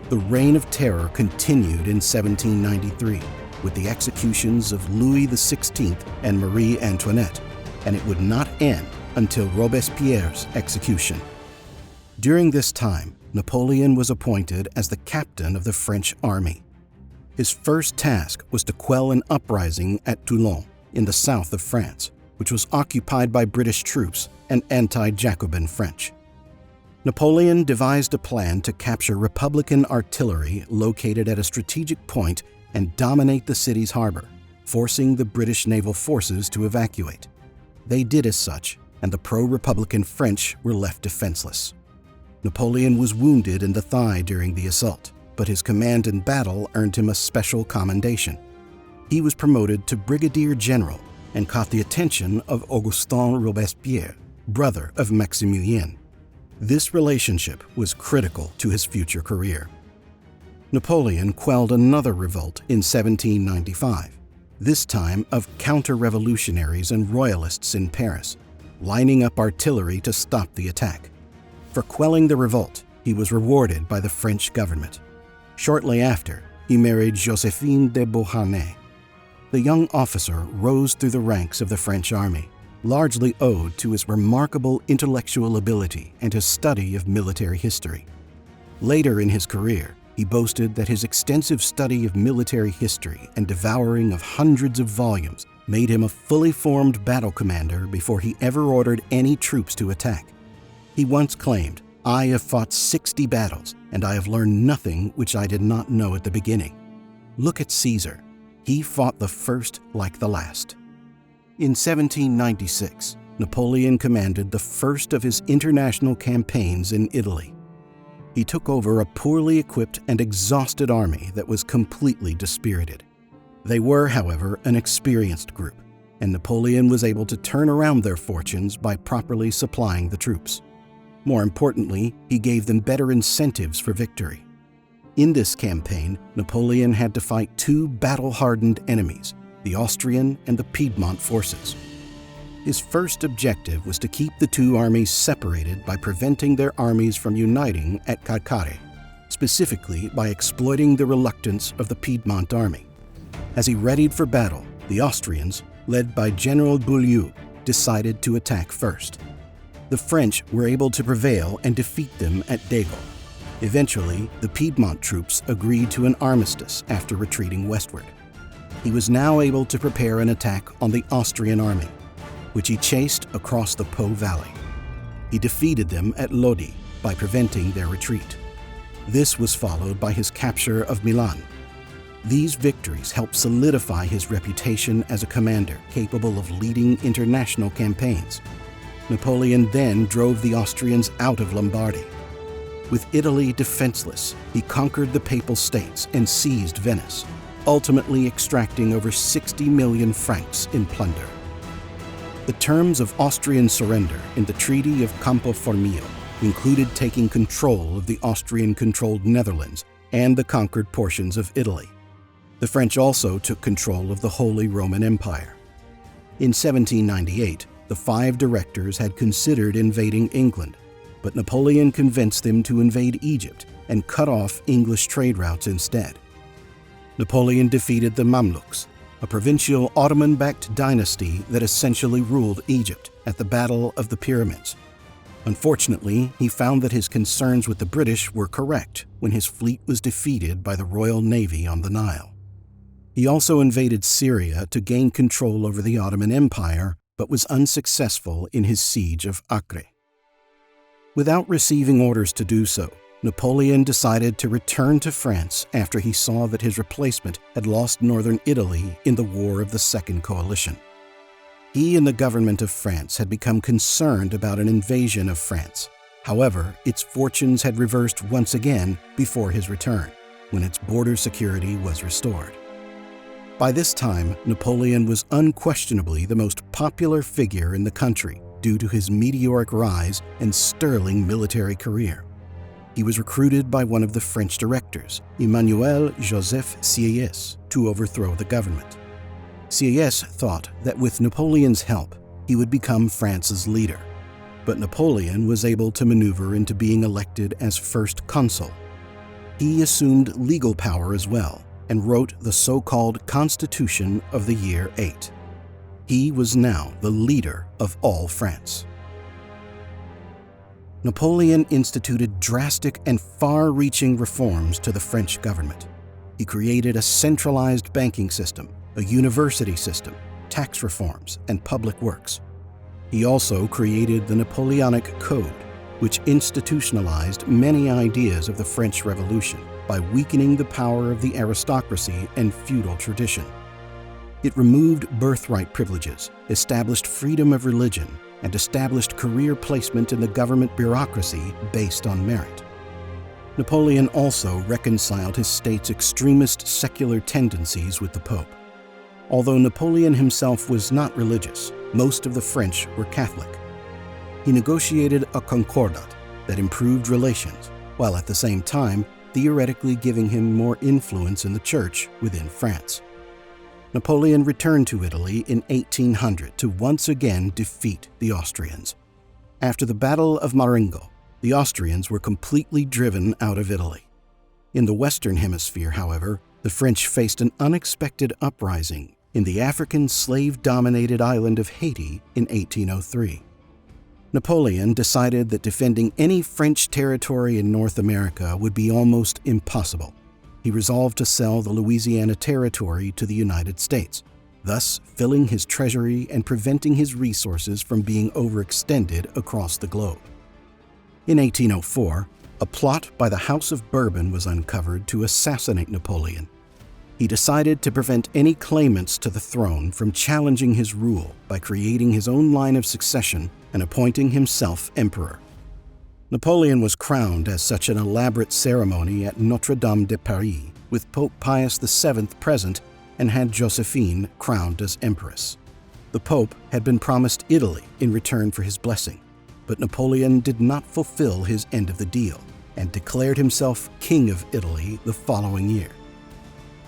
Speaker 1: The Reign of Terror continued in 1793 with the executions of Louis XVI and Marie Antoinette, and it would not end until Robespierre's execution. During this time, Napoleon was appointed as the captain of the French army. His first task was to quell an uprising at Toulon in the south of France, which was occupied by British troops and anti-Jacobin French. Napoleon devised a plan to capture Republican artillery located at a strategic point and dominate the city's harbor, forcing the British naval forces to evacuate. They did as such, and the pro-Republican French were left defenseless. Napoleon was wounded in the thigh during the assault, but his command in battle earned him a special commendation. He was promoted to brigadier general and caught the attention of Augustin Robespierre, brother of Maximilien. This relationship was critical to his future career. Napoleon quelled another revolt in 1795, this time of counter-revolutionaries and royalists in Paris, lining up artillery to stop the attack. For quelling the revolt, he was rewarded by the French government. Shortly after, he married Joséphine de Beauharnais. The young officer rose through the ranks of the French army, largely owed to his remarkable intellectual ability and his study of military history. Later in his career, he boasted that his extensive study of military history and devouring of hundreds of volumes made him a fully formed battle commander before he ever ordered any troops to attack. He once claimed, "I have fought 60 battles, and I have learned nothing which I did not know at the beginning." Look at Caesar. He fought the first like the last. In 1796, Napoleon commanded the first of his international campaigns in Italy. He took over a poorly equipped and exhausted army that was completely dispirited. They were, however, an experienced group, and Napoleon was able to turn around their fortunes by properly supplying the troops. More importantly, he gave them better incentives for victory. In this campaign, Napoleon had to fight two battle-hardened enemies, the Austrian and the Piedmont forces. His first objective was to keep the two armies separated by preventing their armies from uniting at Caccare, specifically by exploiting the reluctance of the Piedmont army. As he readied for battle, the Austrians, led by General Beaulieu, decided to attack first. The French were able to prevail and defeat them at Daigle. Eventually, the Piedmont troops agreed to an armistice after retreating westward. He was now able to prepare an attack on the Austrian army, which he chased across the Po Valley. He defeated them at Lodi by preventing their retreat. This was followed by his capture of Milan. These victories helped solidify his reputation as a commander capable of leading international campaigns. Napoleon then drove the Austrians out of Lombardy. With Italy defenseless, he conquered the Papal States and seized Venice, ultimately extracting over 60 million francs in plunder. The terms of Austrian surrender in the Treaty of Campo Formio included taking control of the Austrian-controlled Netherlands and the conquered portions of Italy. The French also took control of the Holy Roman Empire. In 1798, the 5 directors had considered invading England, but Napoleon convinced them to invade Egypt and cut off English trade routes instead. Napoleon defeated the Mamluks, a provincial Ottoman-backed dynasty that essentially ruled Egypt at the Battle of the Pyramids. Unfortunately, he found that his concerns with the British were correct when his fleet was defeated by the Royal Navy on the Nile. He also invaded Syria to gain control over the Ottoman Empire, but was unsuccessful in his siege of Acre. Without receiving orders to do so, Napoleon decided to return to France after he saw that his replacement had lost northern Italy in the War of the Second Coalition. He and the government of France had become concerned about an invasion of France. However, its fortunes had reversed once again before his return, when its border security was restored. By this time, Napoleon was unquestionably the most popular figure in the country due to his meteoric rise and sterling military career. He was recruited by one of the French directors, Emmanuel Joseph Sieyès, to overthrow the government. Sieyès thought that with Napoleon's help, he would become France's leader. But Napoleon was able to maneuver into being elected as first consul. He assumed legal power as well and wrote the so-called Constitution of the Year 8. He was now the leader of all France. Napoleon instituted drastic and far-reaching reforms to the French government. He created a centralized banking system, a university system, tax reforms, and public works. He also created the Napoleonic Code, which institutionalized many ideas of the French Revolution by weakening the power of the aristocracy and feudal tradition. It removed birthright privileges, established freedom of religion, and established career placement in the government bureaucracy based on merit. Napoleon also reconciled his state's extremist secular tendencies with the Pope. Although Napoleon himself was not religious, most of the French were Catholic. He negotiated a concordat that improved relations, while at the same time theoretically giving him more influence in the church within France. Napoleon returned to Italy in 1800 to once again defeat the Austrians. After the Battle of Marengo, the Austrians were completely driven out of Italy. In the Western Hemisphere, however, the French faced an unexpected uprising in the African slave-dominated island of Haiti in 1803. Napoleon decided that defending any French territory in North America would be almost impossible. He resolved to sell the Louisiana Territory to the United States, thus filling his treasury and preventing his resources from being overextended across the globe. In 1804, a plot by the House of Bourbon was uncovered to assassinate Napoleon. He decided to prevent any claimants to the throne from challenging his rule by creating his own line of succession and appointing himself emperor. Napoleon was crowned as such an elaborate ceremony at Notre Dame de Paris, with Pope Pius VII present, and had Josephine crowned as empress. The Pope had been promised Italy in return for his blessing, but Napoleon did not fulfill his end of the deal and declared himself King of Italy the following year.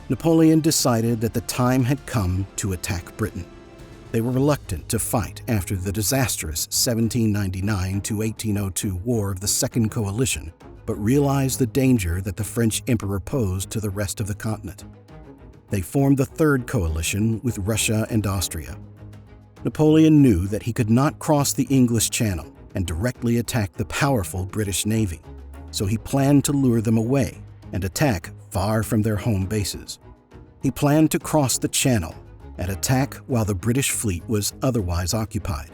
Speaker 1: Napoleon decided that the time had come to attack Britain. They were reluctant to fight after the disastrous 1799 to 1802 War of the Second Coalition, but realized the danger that the French emperor posed to the rest of the continent. They formed the Third Coalition with Russia and Austria. Napoleon knew that he could not cross the English Channel and directly attack the powerful British Navy, so he planned to lure them away and attack far from their home bases. He planned to cross the Channel and attack while the British fleet was otherwise occupied.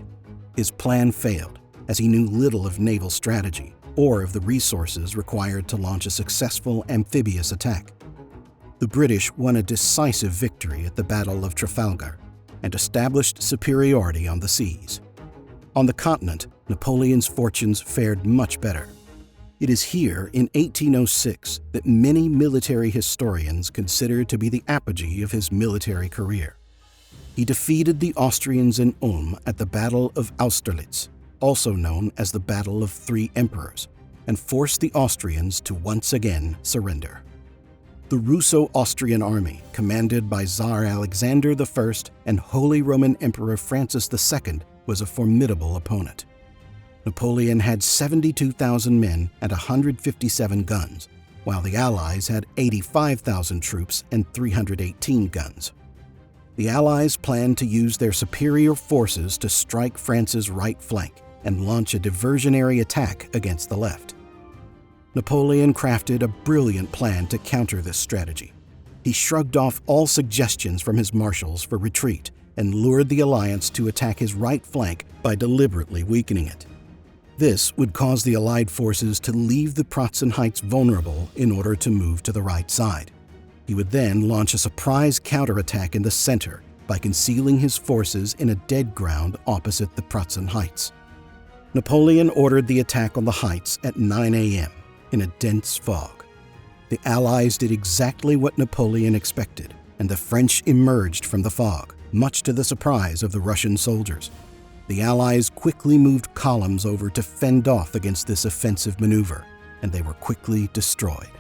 Speaker 1: His plan failed, as he knew little of naval strategy or of the resources required to launch a successful amphibious attack. The British won a decisive victory at the Battle of Trafalgar and established superiority on the seas. On the continent, Napoleon's fortunes fared much better. It is here in 1806 that many military historians consider to be the apogee of his military career. He defeated the Austrians in Ulm at the Battle of Austerlitz, also known as the Battle of Three Emperors, and forced the Austrians to once again surrender. The Russo-Austrian army, commanded by Tsar Alexander I and Holy Roman Emperor Francis II, was a formidable opponent. Napoleon had 72,000 men and 157 guns, while the Allies had 85,000 troops and 318 guns. The Allies planned to use their superior forces to strike France's right flank and launch a diversionary attack against the left. Napoleon crafted a brilliant plan to counter this strategy. He shrugged off all suggestions from his marshals for retreat and lured the alliance to attack his right flank by deliberately weakening it. This would cause the Allied forces to leave the Pratzen Heights vulnerable in order to move to the right side. He would then launch a surprise counterattack in the center by concealing his forces in a dead ground opposite the Pratzen Heights. Napoleon ordered the attack on the heights at 9 a.m. in a dense fog. The Allies did exactly what Napoleon expected, and the French emerged from the fog, much to the surprise of the Russian soldiers. The Allies quickly moved columns over to fend off against this offensive maneuver, and they were quickly destroyed.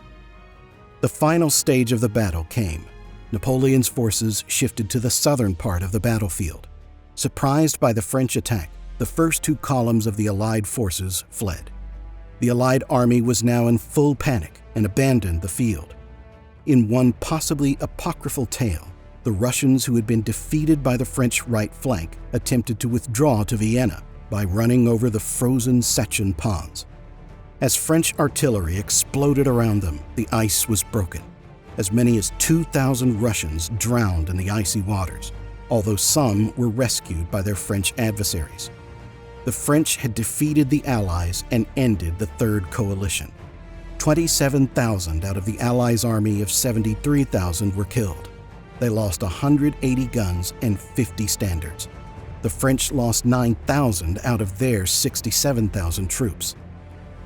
Speaker 1: The final stage of the battle came. Napoleon's forces shifted to the southern part of the battlefield. Surprised by the French attack, the first two columns of the Allied forces fled. The Allied army was now in full panic and abandoned the field. In one possibly apocryphal tale, the Russians who had been defeated by the French right flank attempted to withdraw to Vienna, by running over the frozen Sechin ponds. As French artillery exploded around them, the ice was broken. As many as 2,000 Russians drowned in the icy waters, although some were rescued by their French adversaries. The French had defeated the Allies and ended the Third Coalition. 27,000 out of the Allies' army of 73,000 were killed. They lost 180 guns and 50 standards. The French lost 9,000 out of their 67,000 troops.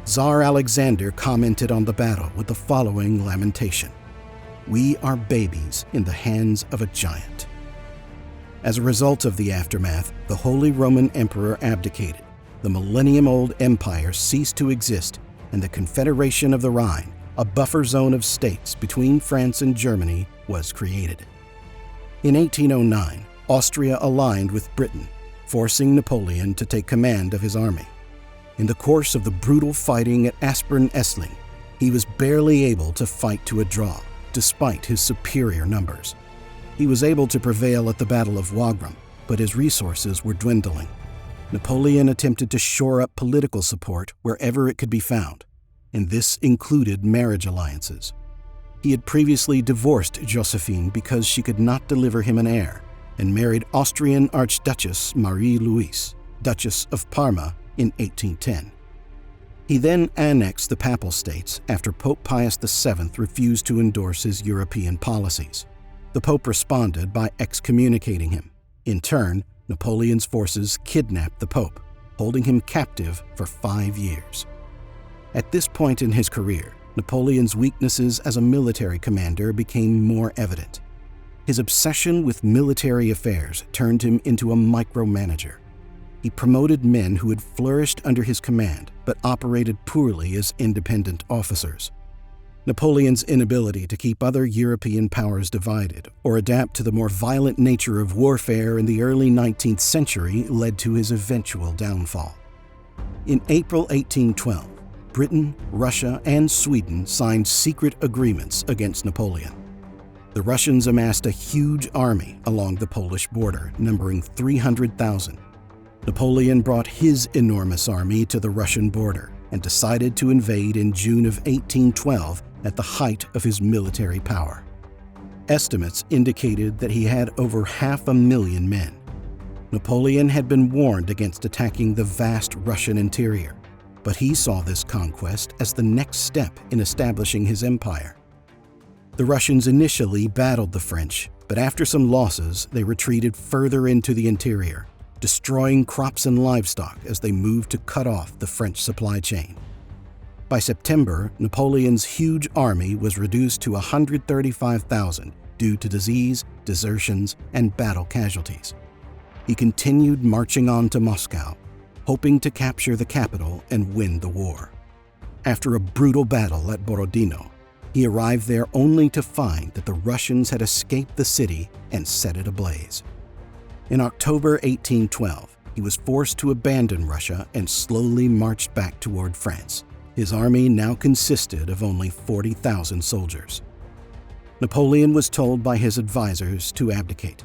Speaker 1: Tsar Alexander commented on the battle with the following lamentation: "We are babies in the hands of a giant." As a result of the aftermath, the Holy Roman Emperor abdicated, the millennium-old empire ceased to exist, and the Confederation of the Rhine, a buffer zone of states between France and Germany, was created. In 1809, Austria aligned with Britain, forcing Napoleon to take command of his army. In the course of the brutal fighting at Aspern-Essling, he was barely able to fight to a draw, despite his superior numbers. He was able to prevail at the Battle of Wagram, but his resources were dwindling. Napoleon attempted to shore up political support wherever it could be found, and this included marriage alliances. He had previously divorced Josephine because she could not deliver him an heir, and married Austrian Archduchess Marie-Louise, Duchess of Parma, in 1810. He then annexed the Papal States after Pope Pius VII refused to endorse his European policies. The Pope responded by excommunicating him. In turn, Napoleon's forces kidnapped the Pope, holding him captive for 5 years. At this point in his career, Napoleon's weaknesses as a military commander became more evident. His obsession with military affairs turned him into a micromanager. He promoted men who had flourished under his command but operated poorly as independent officers. Napoleon's inability to keep other European powers divided or adapt to the more violent nature of warfare in the early 19th century led to his eventual downfall. In April 1812, Britain, Russia, and Sweden signed secret agreements against Napoleon. The Russians amassed a huge army along the Polish border, numbering 300,000. Napoleon brought his enormous army to the Russian border and decided to invade in June of 1812 at the height of his military power. Estimates indicated that he had over 500,000 men. Napoleon had been warned against attacking the vast Russian interior, but he saw this conquest as the next step in establishing his empire. The Russians initially battled the French, but after some losses, they retreated further into the interior, destroying crops and livestock as they moved to cut off the French supply chain. By September, Napoleon's huge army was reduced to 135,000 due to disease, desertions, and battle casualties. He continued marching on to Moscow, hoping to capture the capital and win the war. After a brutal battle at Borodino, he arrived there only to find that the Russians had escaped the city and set it ablaze. In October 1812, he was forced to abandon Russia and slowly marched back toward France. His army now consisted of only 40,000 soldiers. Napoleon was told by his advisors to abdicate.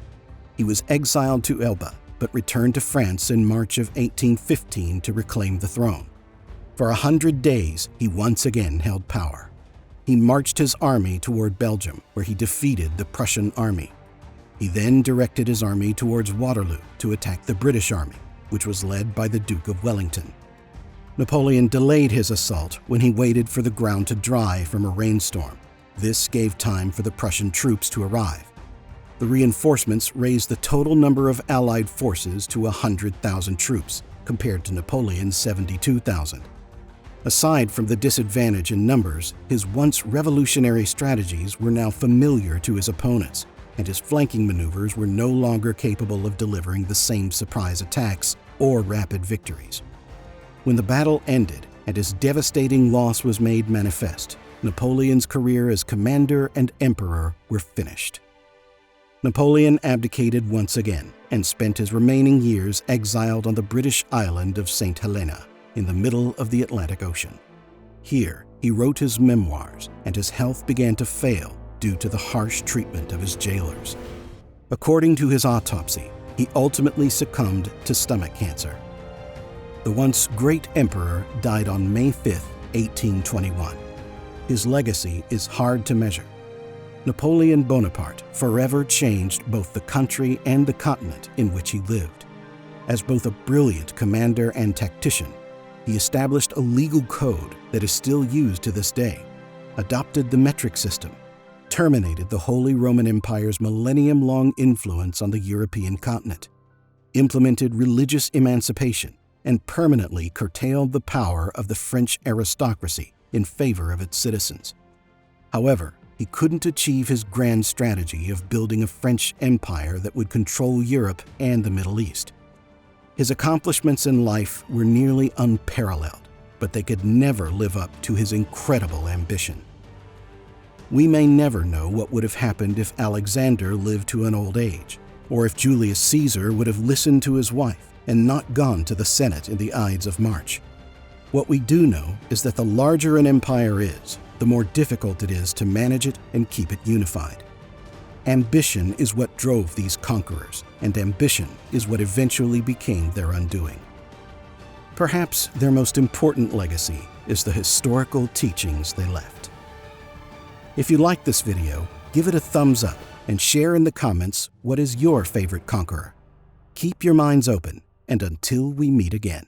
Speaker 1: He was exiled to Elba, but returned to France in March of 1815 to reclaim the throne. For 100 days, he once again held power. He marched his army toward Belgium, where he defeated the Prussian army. He then directed his army towards Waterloo to attack the British army, which was led by the Duke of Wellington. Napoleon delayed his assault when he waited for the ground to dry from a rainstorm. This gave time for the Prussian troops to arrive. The reinforcements raised the total number of Allied forces to 100,000 troops, compared to Napoleon's 72,000. Aside from the disadvantage in numbers, his once revolutionary strategies were now familiar to his opponents, and his flanking maneuvers were no longer capable of delivering the same surprise attacks or rapid victories. When the battle ended and his devastating loss was made manifest, Napoleon's career as commander and emperor were finished. Napoleon abdicated once again and spent his remaining years exiled on the British island of St. Helena in the middle of the Atlantic Ocean. Here, he wrote his memoirs, and his health began to fail due to the harsh treatment of his jailers. According to his autopsy, he ultimately succumbed to stomach cancer. The once great emperor died on May 5, 1821. His legacy is hard to measure. Napoleon Bonaparte forever changed both the country and the continent in which he lived. As both a brilliant commander and tactician, he established a legal code that is still used to this day, adopted the metric system, terminated the Holy Roman Empire's millennium-long influence on the European continent, implemented religious emancipation, and permanently curtailed the power of the French aristocracy in favor of its citizens. However, he couldn't achieve his grand strategy of building a French empire that would control Europe and the Middle East. His accomplishments in life were nearly unparalleled, but they could never live up to his incredible ambition. We may never know what would have happened if Alexander lived to an old age, or if Julius Caesar would have listened to his wife and not gone to the Senate in the Ides of March. What we do know is that the larger an empire is, the more difficult it is to manage it and keep it unified. Ambition is what drove these conquerors, and ambition is what eventually became their undoing. Perhaps their most important legacy is the historical teachings they left. If you like this video, give it a thumbs up and share in the comments what is your favorite conqueror. Keep your minds open, and until we meet again.